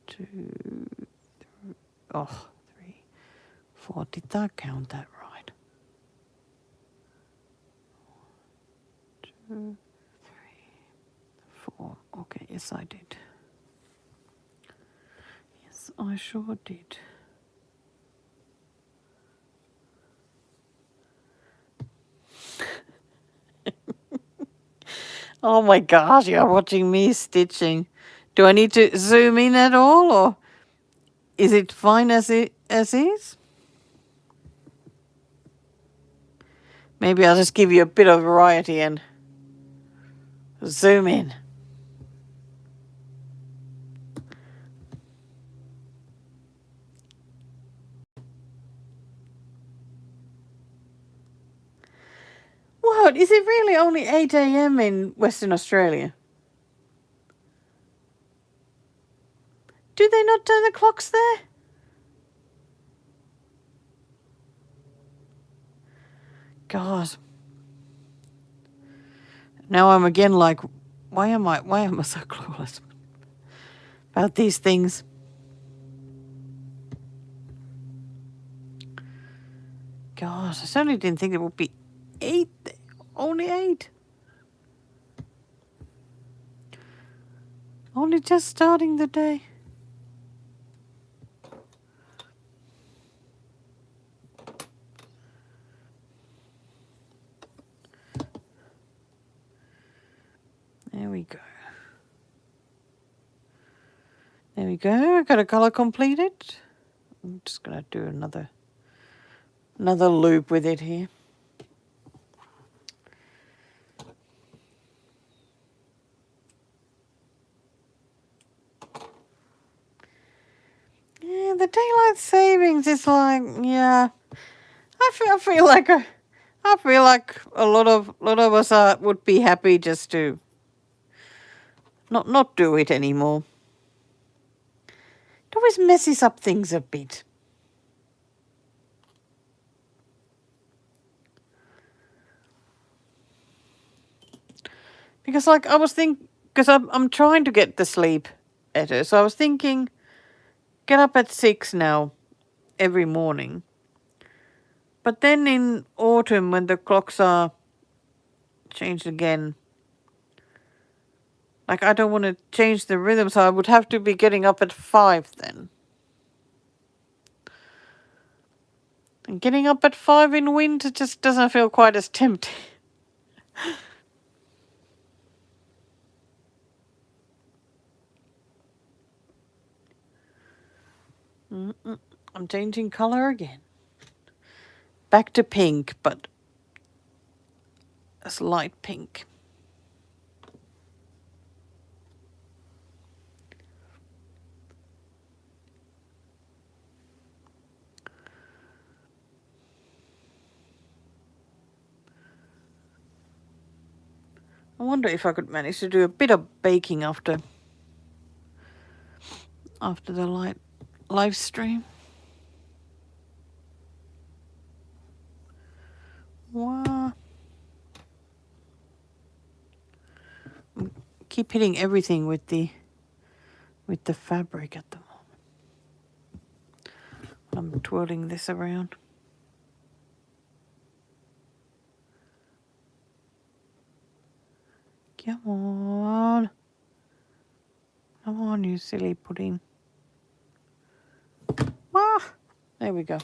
2, 3. Oh, 3, 4. Did I count that right? 1, 2, 3, 4. Okay, yes, I did. Yes, I sure did. Oh my gosh, you're watching me stitching. Do I need to zoom in at all, or is it fine as is? Maybe I'll just give you a bit of variety and zoom in. What? Is it really only 8 a.m. in Western Australia? Do they not turn the clocks there? God. Now I'm again like, why am I so clueless about these things? Gosh, I certainly didn't think it would be 8. Only 8. Only just starting the day. There we go. There we go. Got a color completed. I'm just going to do another loop with it here. Yeah, the daylight savings is like, yeah. I feel like a lot of us would be happy just to not do it anymore. It always messes up things a bit. Because like I was because I'm trying to get the sleep better, so I was thinking, get up at 6 now every morning. But then in autumn, when the clocks are changed again, like I don't want to change the rhythm, so I would have to be getting up at 5 then. And getting up at 5 in winter just doesn't feel quite as tempting. I'm changing colour again. Back to pink, but it's light pink. I wonder if I could manage to do a bit of baking after the live stream. Wow. Keep hitting everything with the fabric at the moment. I'm twirling this around. Come on. Come on, you silly pudding. Ah, there we go.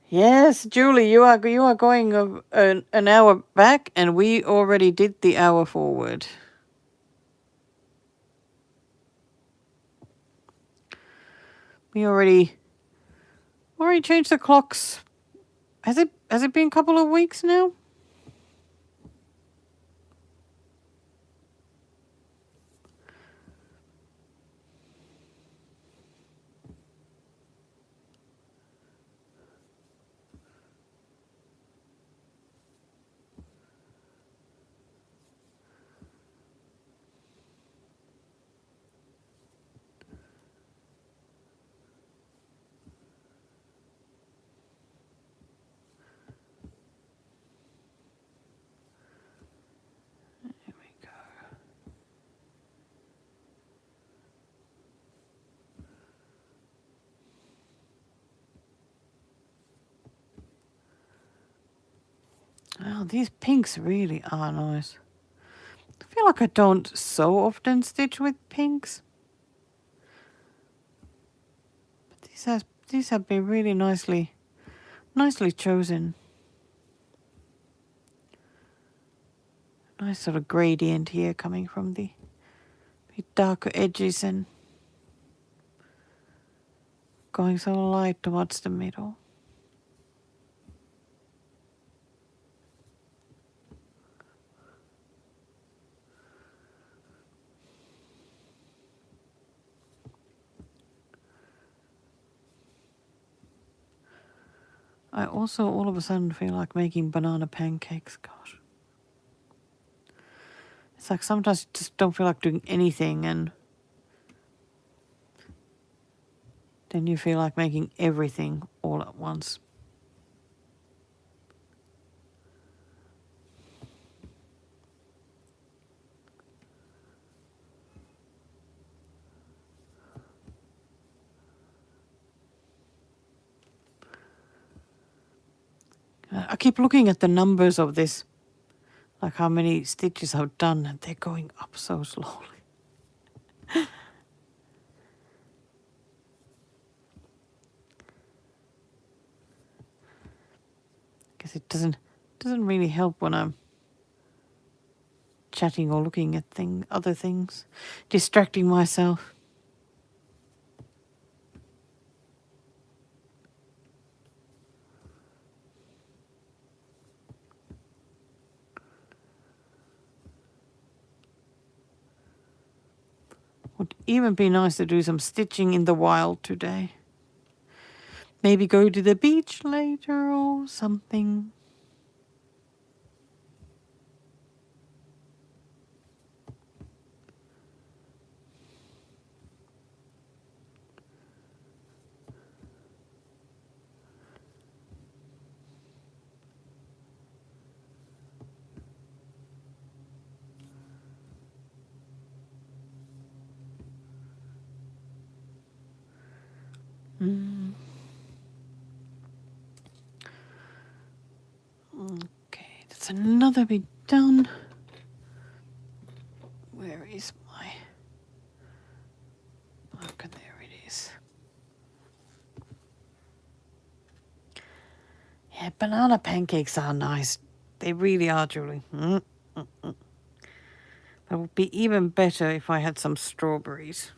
Yes, Julie, you are going an hour back, and we already did the hour forward. We already changed the clocks. Has it been a couple of weeks now? There we go. Oh, these pinks really are nice. I feel like I don't so often stitch with pinks. But these have been really nicely chosen. Nice sort of gradient here coming from the darker edges and going so light towards the middle. I also all of a sudden feel like making banana pancakes. Gosh. It's like sometimes you just don't feel like doing anything, and then you feel like making everything all at once. I keep looking at the numbers of this, like how many stitches I've done, and they're going up so slowly. Because it doesn't really help when I'm chatting or looking at other things, distracting myself. Would even be nice to do some stitching in the wild today. Maybe go to the beach later or something. Okay, that's another bit done. Where is my... Okay, there it is. Yeah, banana pancakes are nice. They really are, Julie. That would be even better if I had some strawberries.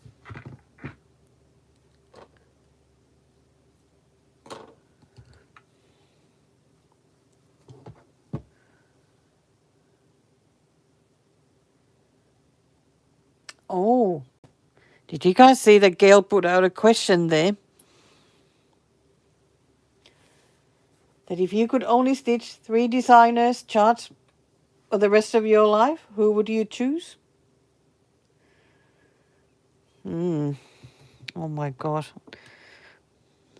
Oh, did you guys see that Gail put out a question there? That if you could only stitch 3 designers' charts for the rest of your life, who would you choose? Oh my God.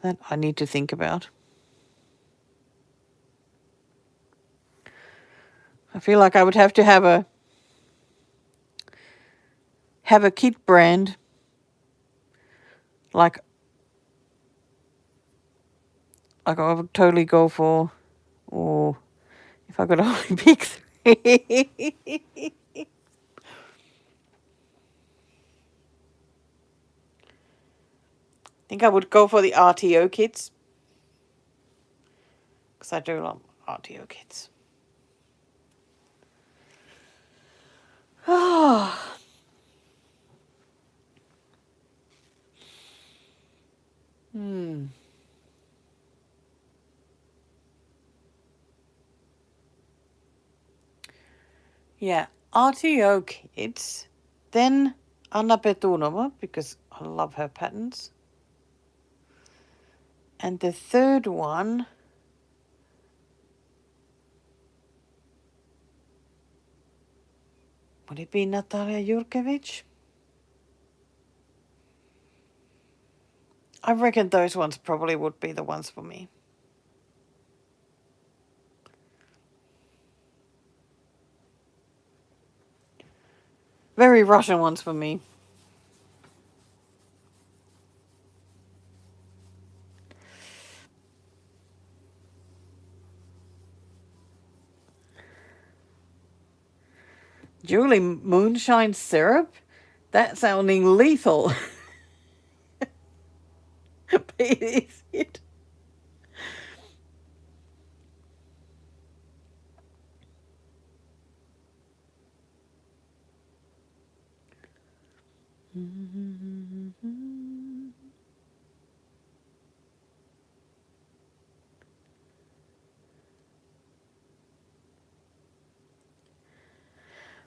That I need to think about. I feel like I would have to have a kit brand. Like I would totally go for, or if I could only pick 3. I think I would go for the RTO kits. Because I do love RTO kits. Ah. Yeah, RTO kits. Then Anna Petunova, because I love her patterns. And the third one, would it be Natalia Jurkevich? I reckon those ones probably would be the ones for me. Very Russian ones for me. Julie, moonshine syrup? That's sounding lethal. But is it?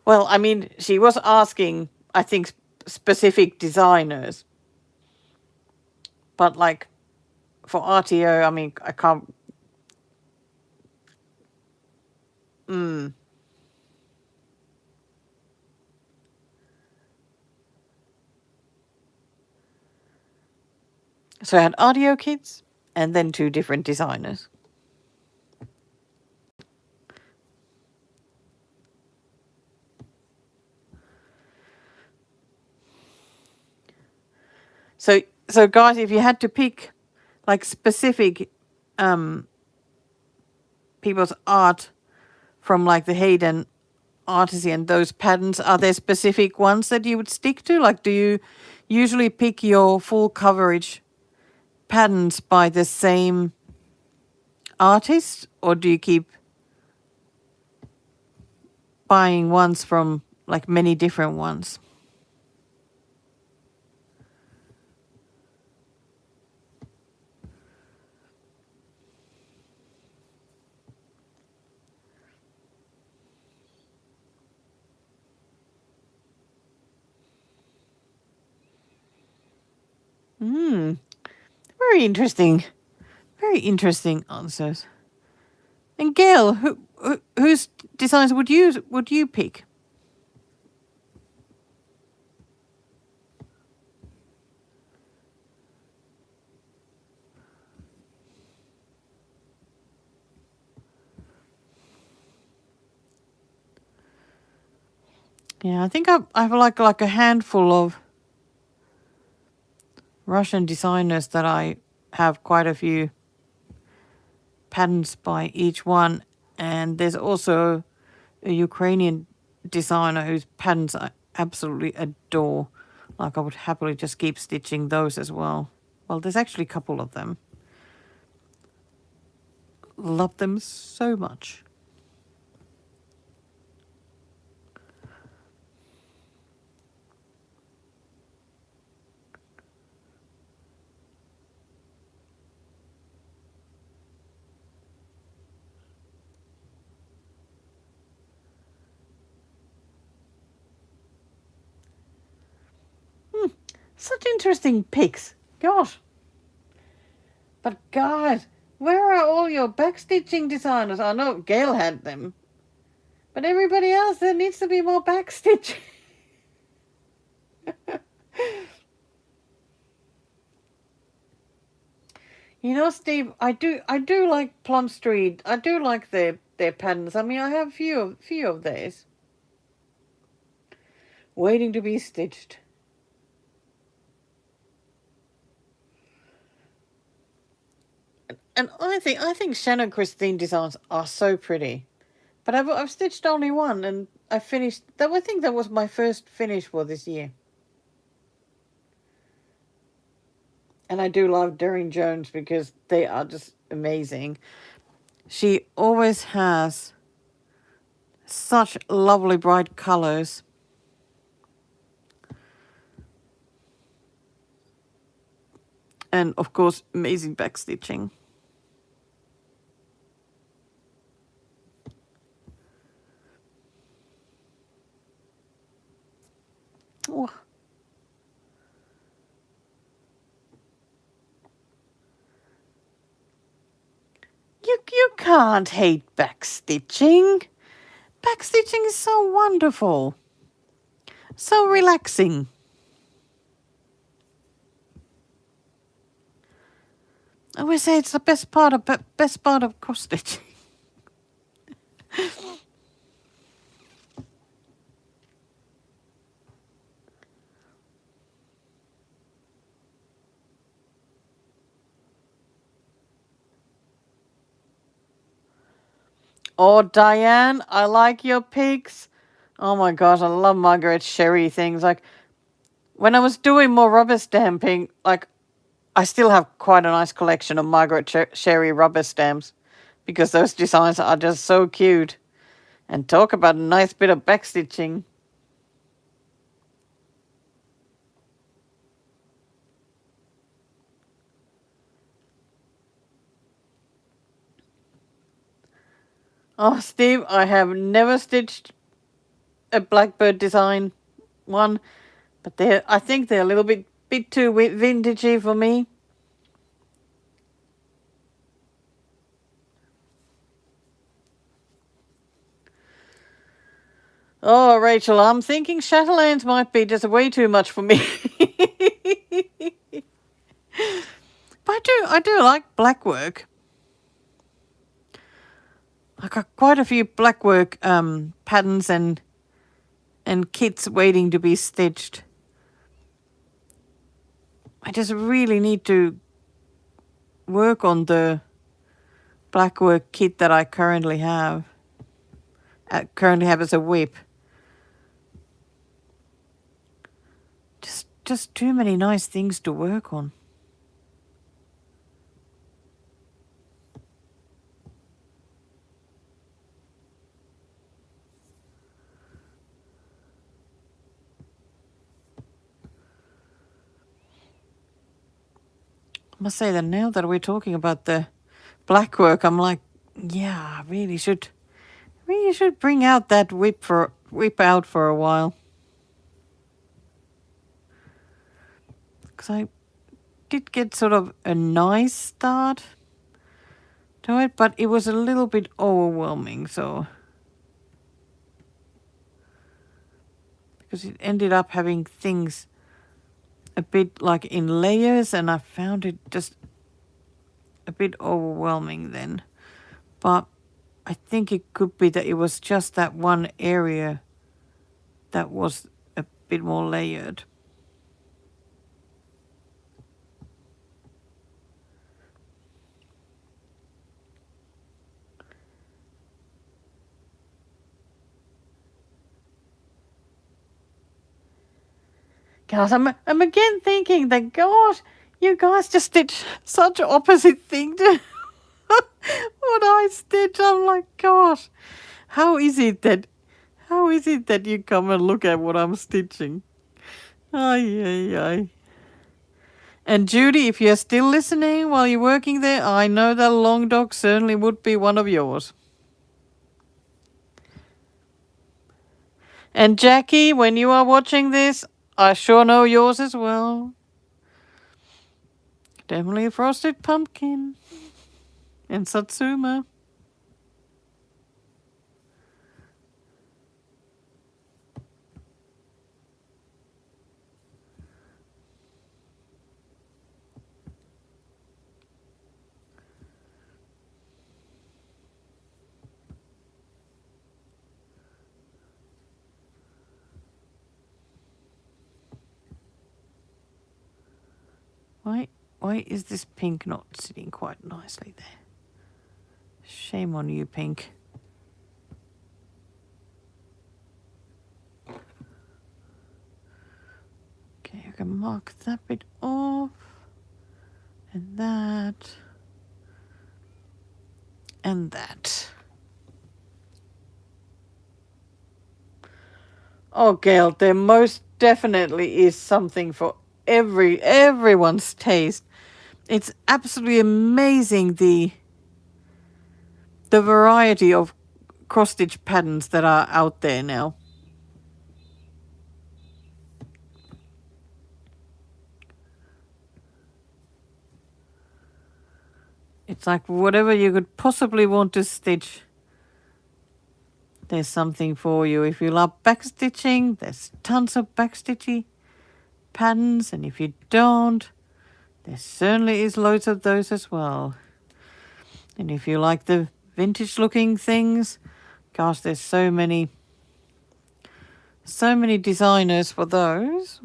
Well, I mean, she was asking, I think, specific designers. But like for RTO, I mean, I can't. So I had audio kits and then 2 different designers. So guys, if you had to pick like specific people's art from like the Hayden Artisan, those patterns, are there specific ones that you would stick to? Like, do you usually pick your full coverage patterns by the same artist, or do you keep buying ones from like many different ones? Very interesting. Very interesting answers. And Gail, whose designs would you pick? Yeah, I think I have like a handful of Russian designers that I have quite a few patterns by each one, and there's also a Ukrainian designer whose patterns I absolutely adore. Like I would happily just keep stitching those as well. Well, there's actually a couple of them. Love them so much. Such interesting picks. Gosh. But guys, where are all your backstitching designers? I know Gail had them. But everybody else, there needs to be more backstitching. You know, Steve, I do like Plum Street. I do like their patterns. I mean, I have few of theirs waiting to be stitched. And I think Shannon Christine designs are so pretty. But I've stitched only one, and I finished that. I think that was my first finish for this year. And I do love Doreen Jones because they are just amazing. She always has such lovely bright colors. And of course, amazing backstitching. Oh. You can't hate backstitching. Backstitching is so wonderful. So relaxing. I always say it's the best part of cross stitching. Oh, Diane, I like your pics. Oh my gosh, I love Margaret Sherry things. Like when I was doing more rubber stamping, like I still have quite a nice collection of Margaret Sherry rubber stamps because those designs are just so cute. And talk about a nice bit of backstitching. Oh, Steve, I have never stitched a blackbird design one, but I think they're a little bit too vintagey for me. Oh, Rachel, I'm thinking Chatelaines might be just way too much for me. But I do like black work. I got quite a few black work patterns and kits waiting to be stitched. I just really need to work on the black work kit that I currently have. As a whip. Just too many nice things to work on. I must say that now that we're talking about the black work, I'm like, yeah, I really should bring out that whip out for a while. Because did get sort of a nice start to it, but it was a little bit overwhelming, so because it ended up having things a bit like in layers, and I found it just a bit overwhelming then. But I think it could be that it was just that one area that was a bit more layered. Guys, I'm again thinking that, gosh, you guys just did such opposite thing to what I stitch. I'm like, gosh, how is it that you come and look at what I'm stitching? Ay, ay, ay. And Judy, if you're still listening while you're working there, I know that long dog certainly would be one of yours. And Jackie, when you are watching this, I sure know yours as well. Definitely a frosted pumpkin. And Satsuma. Why is this pink not sitting quite nicely there? Shame on you, pink. Okay, I can mark that bit off. And that. And that. Oh, Gail, there most definitely is something for everyone's taste. It's absolutely amazing the variety of cross-stitch patterns that are out there now. It's like whatever you could possibly want to stitch, there's something for you. If you love backstitching, there's tons of backstitchy patterns, and if you don't, there certainly is loads of those as well. And if you like the vintage looking things, gosh, there's so many designers for those.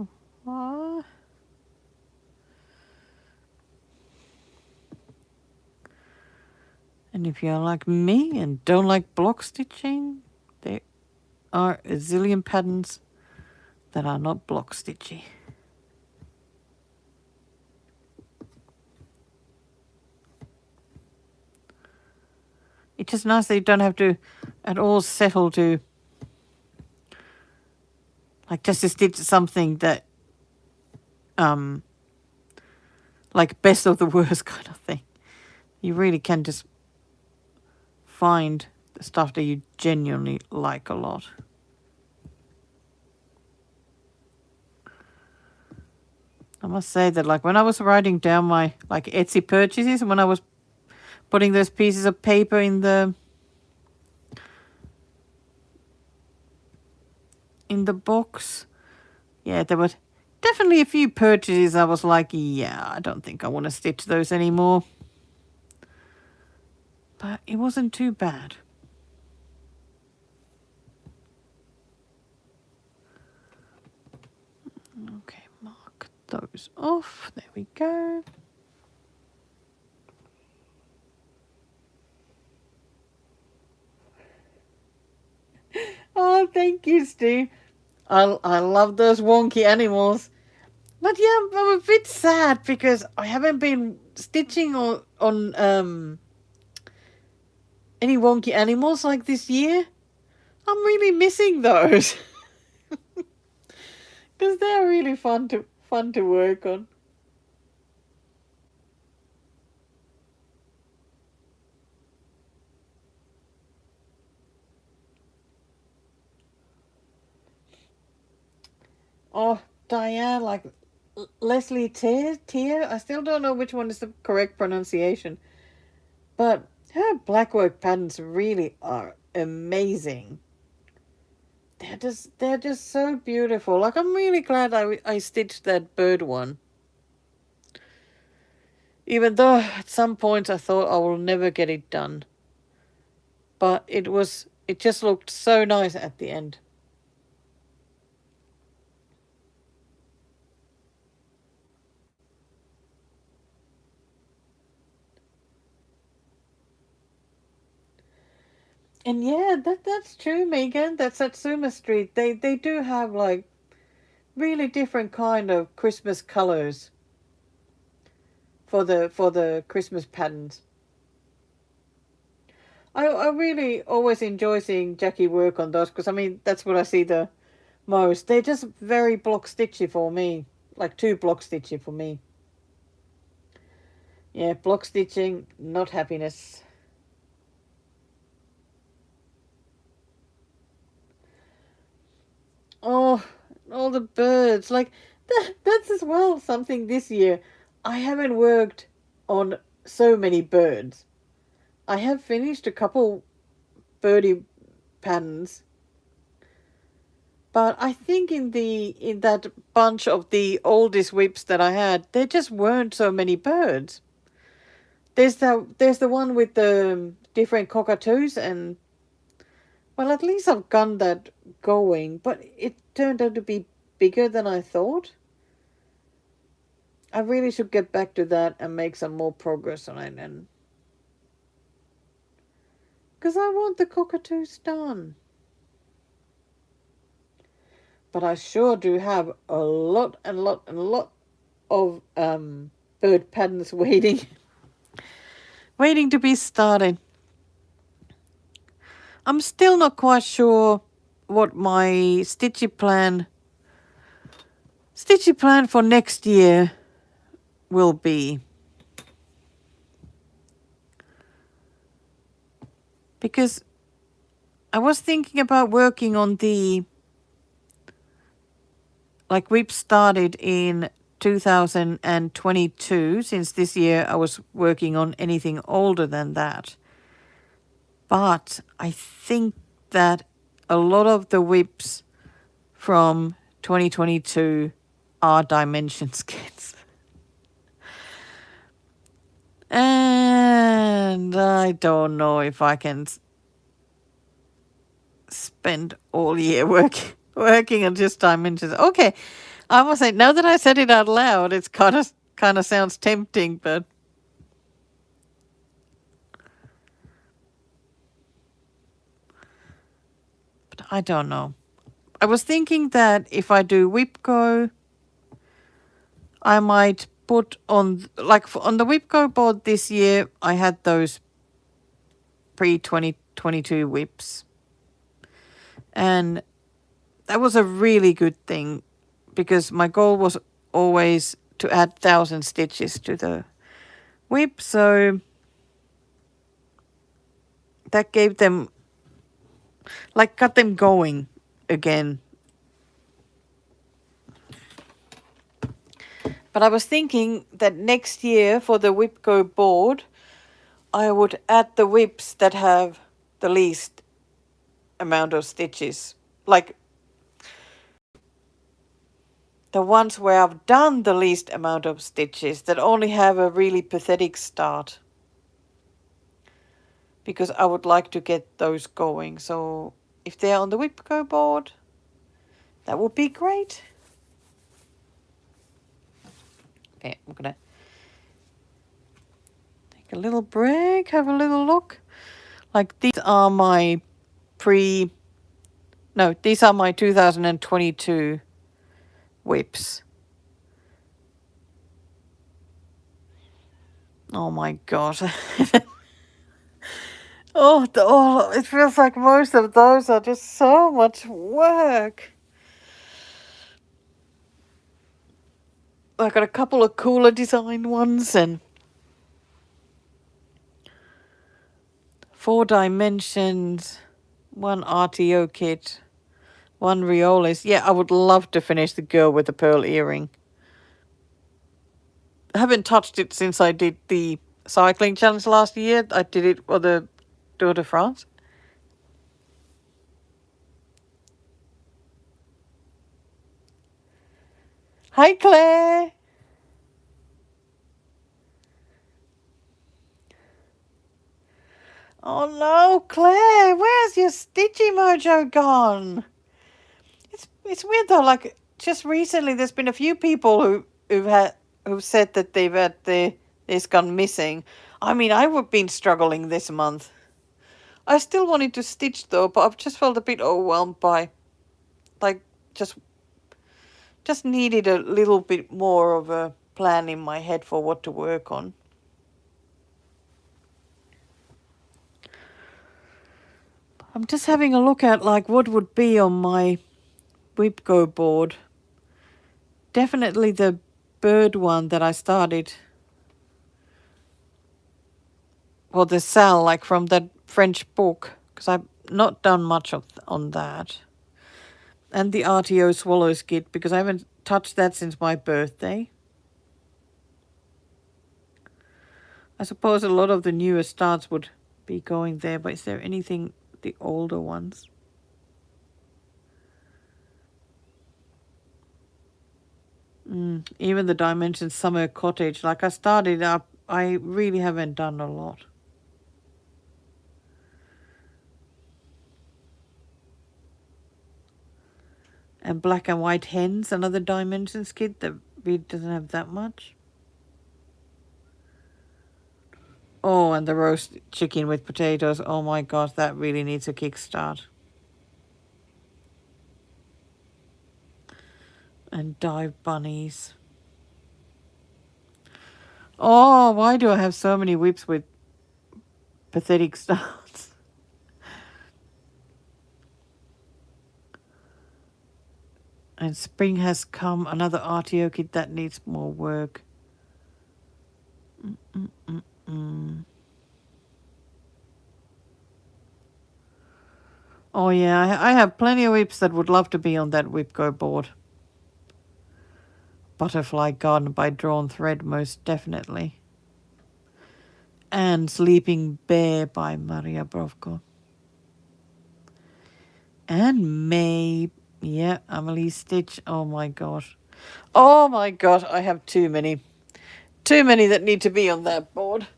And if you're like me and don't like block stitching, there are a zillion patterns that are not block stitchy. It's just nice that you don't have to at all settle to like just to stitch something that like best of the worst kind of thing. You really can just find the stuff that you genuinely like a lot. I must say that like when I was writing down my like Etsy purchases and when I was putting those pieces of paper in the box, yeah, there were definitely a few purchases I was like, yeah, I don't think I want to stitch those anymore. But it wasn't too bad. Okay, mark those off. There we go. Oh, thank you, Stu. I love those wonky animals. But yeah, I'm a bit sad because I haven't been stitching on any wonky animals like this year. I'm really missing those. Because they're really fun to work on. Oh, Diane, like Leslie Tier. I still don't know which one is the correct pronunciation. But her blackwork patterns really are amazing. They're just so beautiful. Like, I'm really glad I stitched that bird one. Even though at some points I thought I will never get it done. But it just looked so nice at the end. And yeah, that's true, Megan. That's Satsuma Street. They do have like really different kind of Christmas colors for the Christmas patterns. I really always enjoy seeing Jackie work on those because I mean that's what I see the most. They're just very block stitchy for me, like too block stitchy for me. Yeah, block stitching, not happiness. Oh, all the birds. Like that's as well something this year. I haven't worked on so many birds. I have finished a couple birdie patterns, but I think in that bunch of the oldest whips that I had, there just weren't so many birds. There's the one with the different cockatoos, and well, at least I've got that going, but it turned out to be bigger than I thought. I really should get back to that and make some more progress on it, and because I want the cockatoos done. But I sure do have a lot and lot and lot of bird patterns waiting to be started. I'm still not quite sure what my stitchy plan for next year will be. Because I was thinking about working on the, like we've started in 2022, since this year I was working on anything older than that. But I think that a lot of the whips from 2022 are dimension skits. And I don't know if I can spend all year working on just dimensions. Okay, I must say, now that I said it out loud, it's kind of sounds tempting, but I don't know. I was thinking that if I do WIPCO, I might put on, like on the WIPCO board this year, I had those pre-2022 whips. And that was a really good thing because my goal was always to add 1,000 stitches to the whip. So that gave them, like, got them going again. But I was thinking that next year for the WIPCO board, I would add the whips that have the least amount of stitches. Like the ones where I've done the least amount of stitches that only have a really pathetic start. Because I would like to get those going. So if they're on the WIPCO board, that would be great. Okay, I'm gonna take a little break, have a little look. Like these are my these are my 2022 whips. Oh my god. It feels like most of those are just so much work. I got a couple of cooler design ones and 4 dimensions, 1 RTO kit, 1 Riolis. Yeah, I would love to finish the girl with the pearl earring. haven't touched it since I did the cycling challenge last year. I did it for the Tour de France. Hi, Claire. Oh no, Claire, where's your stitchy mojo gone? It's weird though. Like just recently, there's been a few people who've said that they've had this gone missing. I mean, I've been struggling this month. I still wanted to stitch though, but I've just felt a bit overwhelmed by, like, just needed a little bit more of a plan in my head for what to work on. I'm just having a look at like what would be on my Whipco board. Definitely the bird one that I started. Well, the cell, like from that French book, because I've not done much on that. And the RTO Swallows kit, because I haven't touched that since my birthday. I suppose a lot of the newer starts would be going there, but is there anything, the older ones? Even the Dimensions Summer Cottage, like I started up, I really haven't done a lot. And Black and White Hens, another Dimensions kit that really doesn't have that much. Oh, and the roast chicken with potatoes. Oh my gosh, that really needs a kickstart. And dive bunnies. Oh, why do I have so many whips with pathetic starts? And spring has come, another RTO kit that needs more work. Oh yeah, I have plenty of whips that would love to be on that Whipco board. Butterfly Garden by Drawn Thread, most definitely. And Sleeping Bear by Maria Brovko. And May, yeah, Amelie Stitch. Oh my gosh. Oh my gosh, I have too many. Too many that need to be on that board.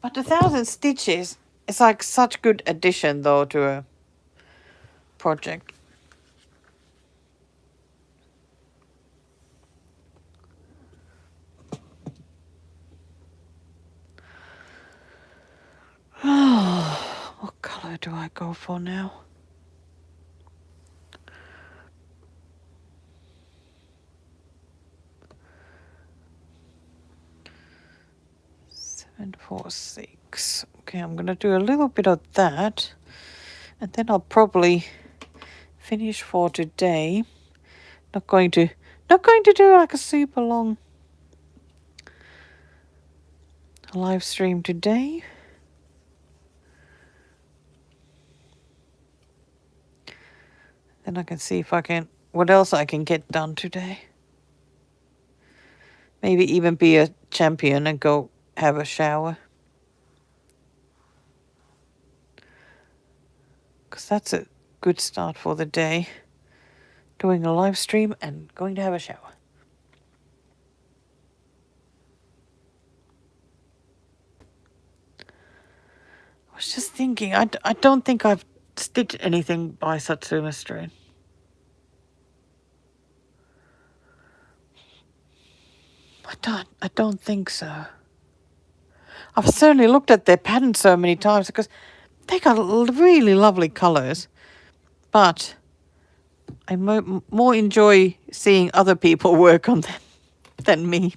But 1,000 stitches is like such good addition though to a project. What colour do I go for now? And 4, 6. Okay, I'm gonna do a little bit of that, and then I'll probably finish for today. Not going to do like a super long live stream today. Then I can see if I can what else I can get done today. Maybe even be a champion and go have a shower. Because that's a good start for the day. Doing a live stream and going to have a shower. I was just thinking, I don't think I've stitched anything by Satsuma Strain. I don't think so. I've certainly looked at their patterns so many times because they got really lovely colours. But I more enjoy seeing other people work on them than me.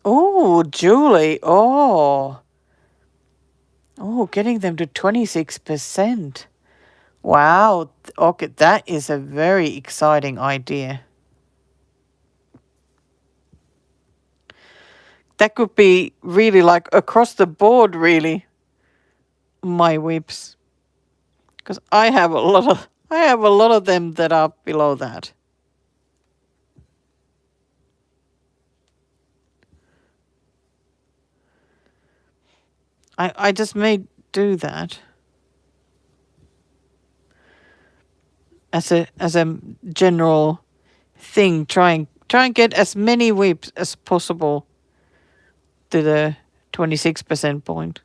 Oh, Julie. Oh, getting them to 26%. Wow. Okay, that is a very exciting idea. That could be really like across the board, really, my whips. Because I have a lot of them that are below that. I just may do that as a general thing. Try and get as many whips as possible to the 26% point.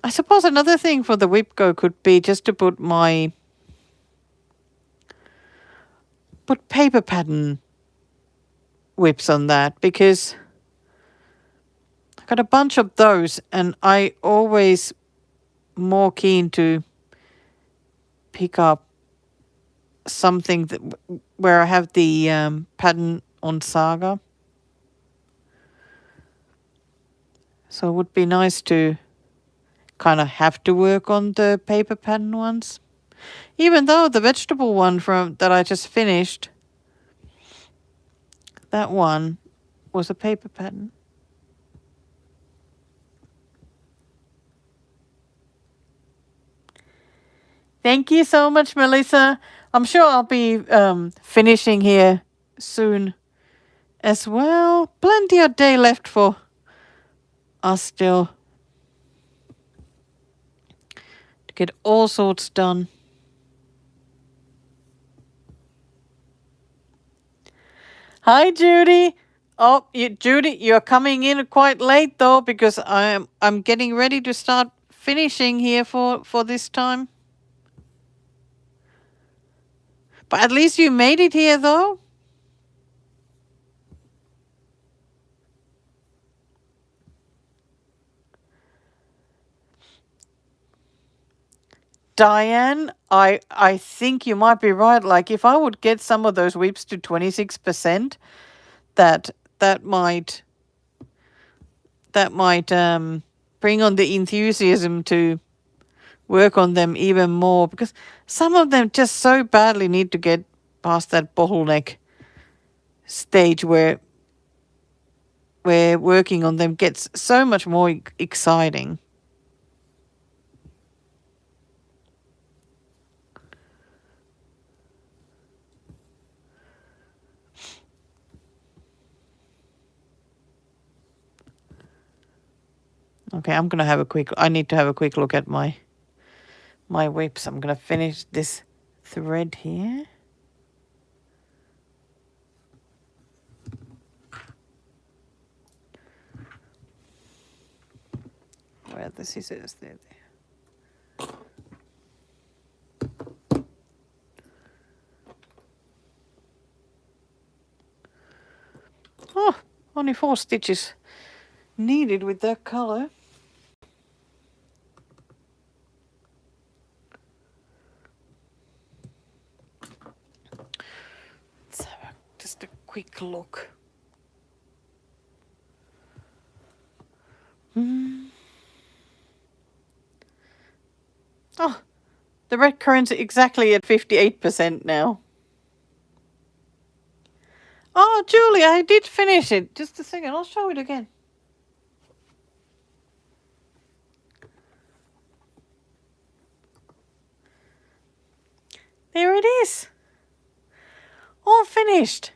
I suppose another thing for the whip go could be just to put paper pattern whips on that, because I got a bunch of those and I always more keen to pick up something that where I have the pattern on Saga. So it would be nice to kind of have to work on the paper pattern ones. Even though the vegetable one from that I just finished, that one was a paper pattern. Thank you so much, Melissa. I'm sure I'll be finishing here soon as well. Plenty of day left for us still to get all sorts done. Hi, Judy. Oh, Judy, you're coming in quite late though, because I'm getting ready to start finishing here for this time. But at least you made it here though. Diane, I think you might be right. Like if I would get some of those whips to 26%, that might bring on the enthusiasm to work on them even more, because some of them just so badly need to get past that bottleneck stage where working on them gets so much more exciting. Okay, I need to have a quick look at my whips. I'm going to finish this thread here. Where are the scissors? There. Oh, only 4 stitches needed with that color. Let's have just a quick look. Oh, the red currant's exactly at 58% now. Oh, Julie, I did finish it. Just a second, I'll show it again. There it is. All finished.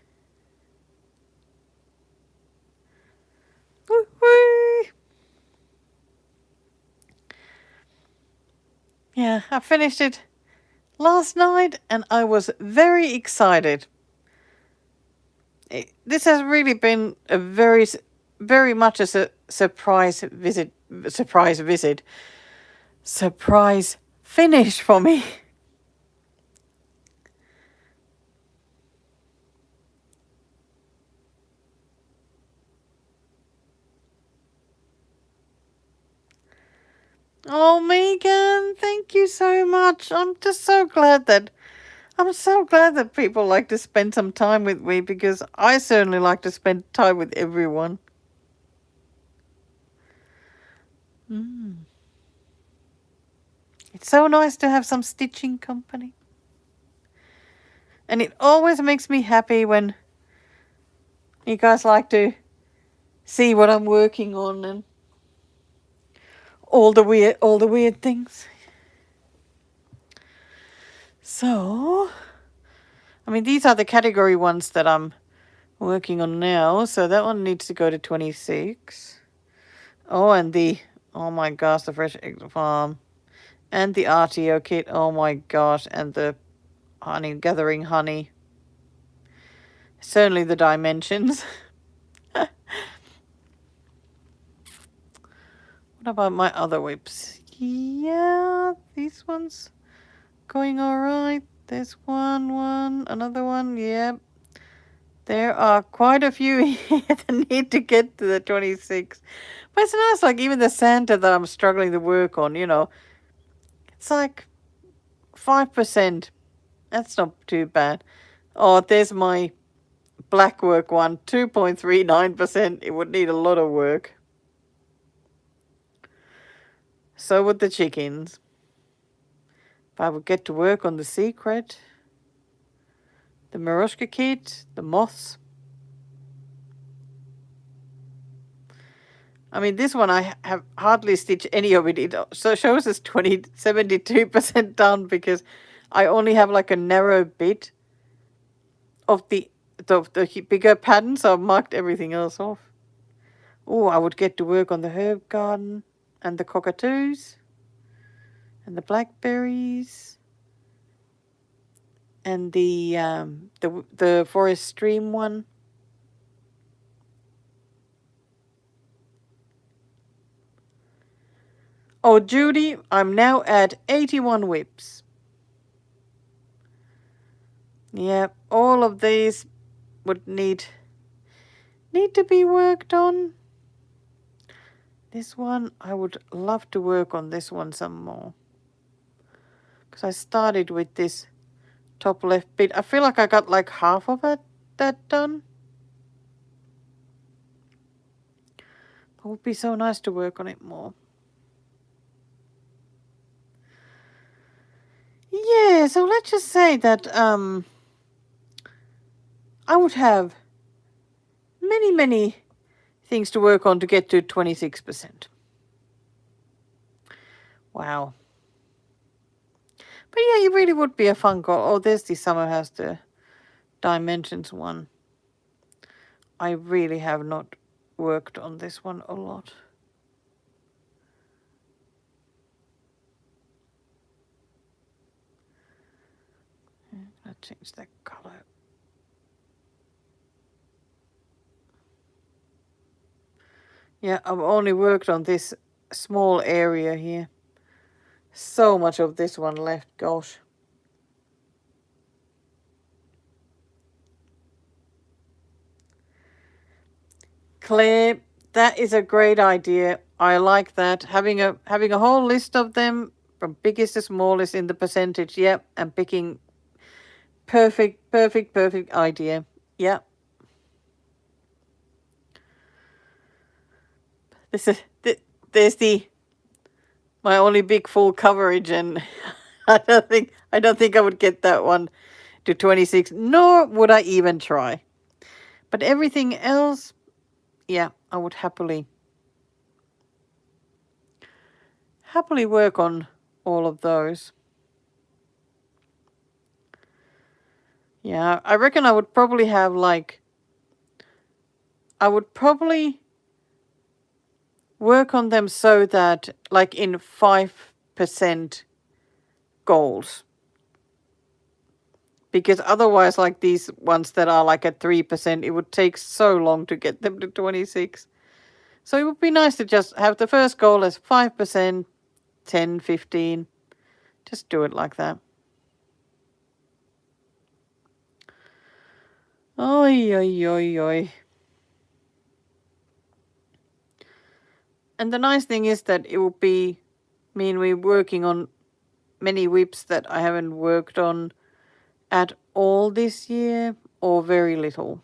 Woo-woo. Yeah, I finished it last night and I was very excited. This has really been a very much a surprise finish for me. Oh, Megan, thank you so much. I'm so glad that people like to spend some time with me, because I certainly like to spend time with everyone. It's so nice to have some stitching company. And it always makes me happy when you guys like to see what I'm working on and all the weird things. So, I mean, these are the category ones that I'm working on now. So that one needs to go to 26. Oh, and oh my gosh, the fresh egg farm. And the RTO kit, oh my gosh, and the honey, gathering honey. Certainly the dimensions. What about my other whips? Yeah, these ones going alright. There's one, another one, yep. There are quite a few here that need to get to the 26. But it's nice, like even the Santa that I'm struggling to work on, you know. It's like 5%. That's not too bad. Oh, there's my black work one, 2.39%. It would need a lot of work. So would the chickens. If I would get to work on the secret, the Maroshka kit, the moths. I mean, this one I have hardly stitched any of it. It so shows us 72% done because I only have like a narrow bit of the bigger pattern, so I've marked everything else off. Oh, I would get to work on the herb garden and the cockatoos and the blackberries and the forest stream one. Oh, Judy, I'm now at 81 whips. Yeah, all of these would need to be worked on. This one, I would love to work on this one some more. Because I started with this top left bit. I feel like I got like half of that done. It would be so nice to work on it more. Yeah, so let's just say that I would have many things to work on to get to 26%. Wow. But yeah, it really would be a fun goal. Oh, there's the Summer House, the Dimensions one. I really have not worked on this one a lot. I'll change that color. Yeah, I've only worked on this small area here. So much of this one left, gosh. Claire, that is a great idea. I like that. Having a whole list of them from biggest to smallest in the percentage. Yep, and picking perfect idea. Yep. There's my only big full coverage, and I don't think I would get that one to 26, nor would I even try. But everything else, yeah, I would happily work on all of those. Yeah, I reckon I would probably have I would probably work on them so that like in 5% goals. Because otherwise, like these ones that are like at 3%, it would take so long to get them to 26. So it would be nice to just have the first goal as 5%, 10, 15. Just do it like that. Oi, oi, oi, oi. And the nice thing is that it will mean we're working on many whips that I haven't worked on at all this year or very little.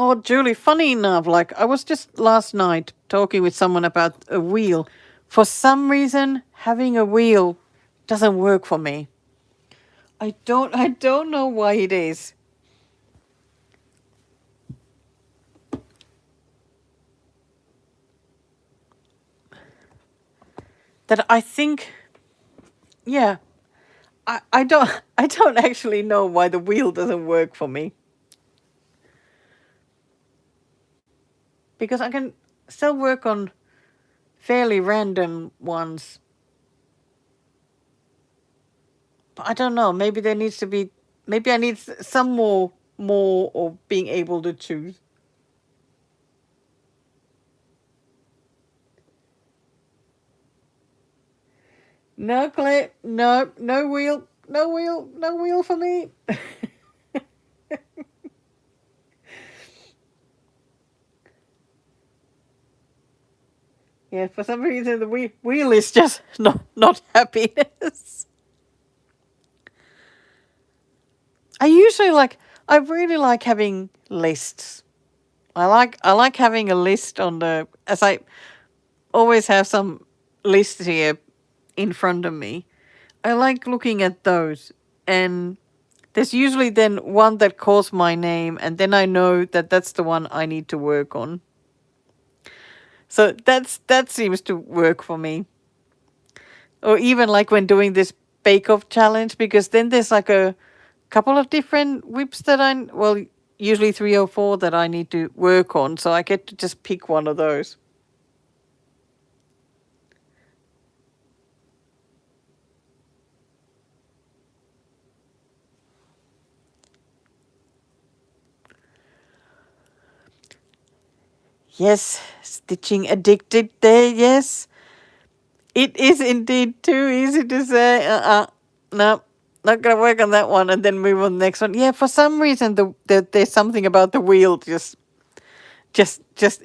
Oh, Julie, funny enough, like I was just last night talking with someone about a wheel. For some reason, having a wheel doesn't work for me. I don't know why it is. That I think, yeah, I don't I don't actually know why the wheel doesn't work for me. Because I can still work on fairly random ones. But I don't know, maybe there needs to be, maybe I need some more of being able to choose. No clay, no wheel, no wheel for me. Yeah, for some reason the wheel is just not happiness. I usually like, I really like having lists. I like having a list on the, as I always have some lists here in front of me. I like looking at those, and there's usually then one that calls my name, and then I know that that's the one I need to work on. So that seems to work for me. Or even like when doing this bake off challenge, because then there's like a couple of different whips that well, usually 3 or 4 that I need to work on, so I get to just pick one of those. Yes, stitching addicted there, yes. It is indeed too easy to say, no, not gonna work on that one, and then move on the next one. Yeah, for some reason there's something about the wheel just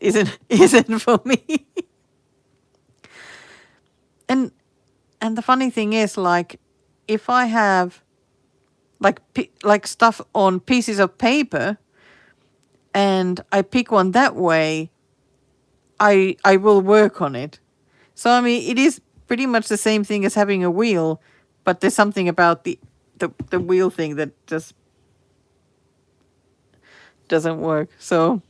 isn't for me. and and the funny thing is, like, if I have like stuff on pieces of paper and I pick one that way, I will work on it. So I mean, it is pretty much the same thing as having a wheel, but there's something about the wheel thing that just doesn't work. So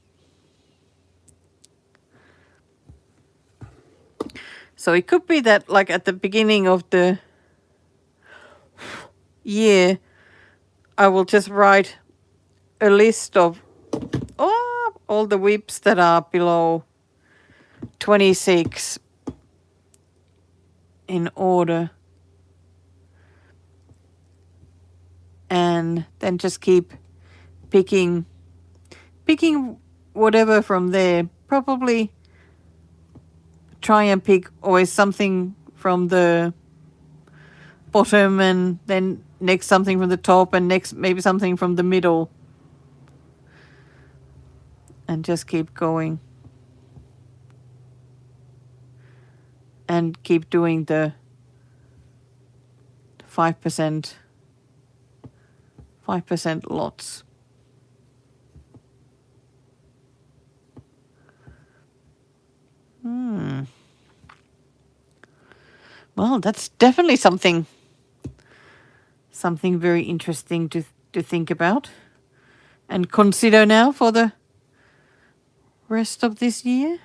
it could be that, like, at the beginning of the year, I will just write a list of all the whips that are below 26 in order, and then just keep picking whatever from there. Probably try and pick always something from the bottom, and then next something from the top, and next maybe something from the middle, and just keep going and keep doing the 5% lots. Well, that's definitely something very interesting to think about and consider now for the rest of this year.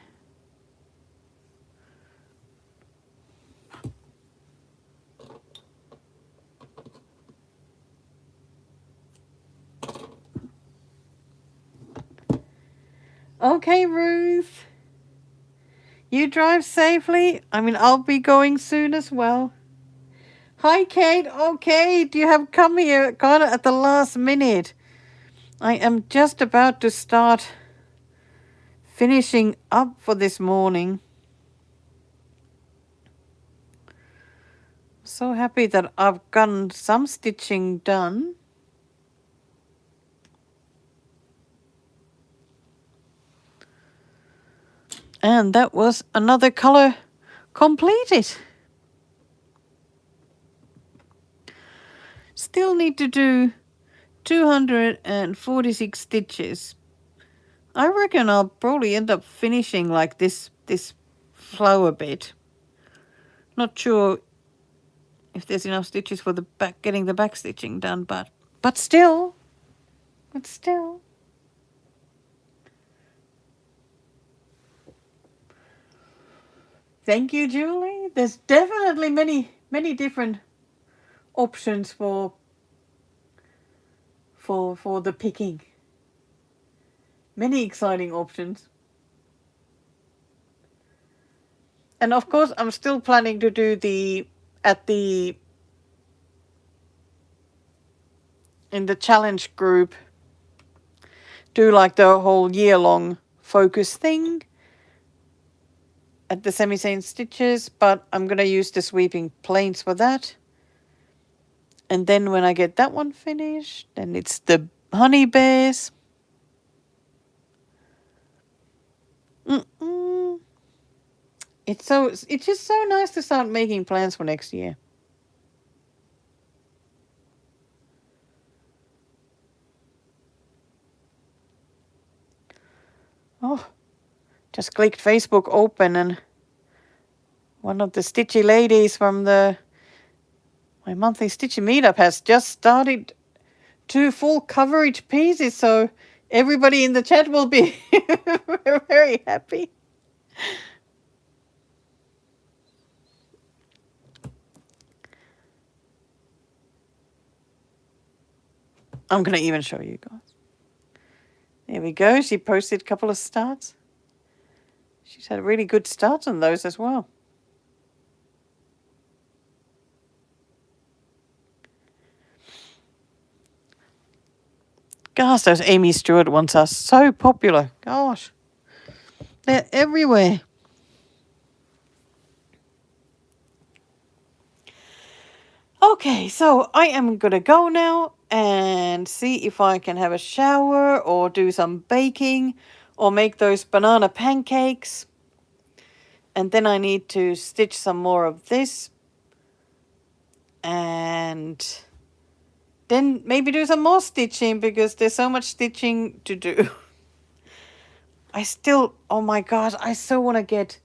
Okay, Ruth. You drive safely. I mean, I'll be going soon as well. Hi, Kate. Oh, Kate, you have come here kind of at the last minute. I am just about to start finishing up for this morning. So happy that I've gotten some stitching done. And that was another color completed. Still need to do 246 stitches. I reckon I'll probably end up finishing like this flower bit. Not sure if there's enough stitches for the back, getting the back stitching done, but still. Thank you, Julie. There's definitely many different options for the picking. Many exciting options. And of course, I'm still planning to do in the challenge group, do like the whole year-long focus thing at the semi-seam stitches, but I'm going to use the sweeping planes for that. And then when I get that one finished, then it's the honey bears. It's just so nice to start making plans for next year. Oh, just clicked Facebook open and one of the stitchy ladies from my monthly stitchy meetup has just started 2 full coverage pieces, so everybody in the chat will be very happy. I'm going to even show you guys. There we go. She posted a couple of starts. She's had really good starts on those as well. Gosh, those Amy Stewart ones are so popular. Gosh, they're everywhere. Okay, so I am going to go now and see if I can have a shower or do some baking or make those banana pancakes. And then I need to stitch some more of this. And then maybe do some more stitching because there's so much stitching to do. Oh my gosh, I so want to get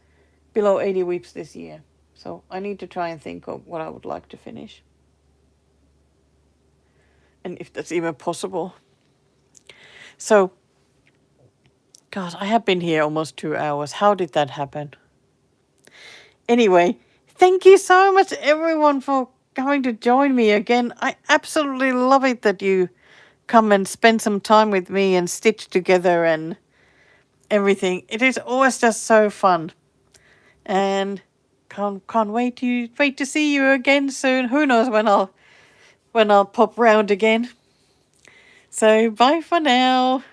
below 80 weeps this year. So I need to try and think of what I would like to finish. And if that's even possible. So, God, I have been here almost 2 hours. How did that happen? Anyway, thank you so much, everyone, for coming to join me again. I absolutely love it that you come and spend some time with me and stitch together and everything. It is always just so fun. And can't wait to see you again soon. Who knows when I'll pop round again. So bye for now.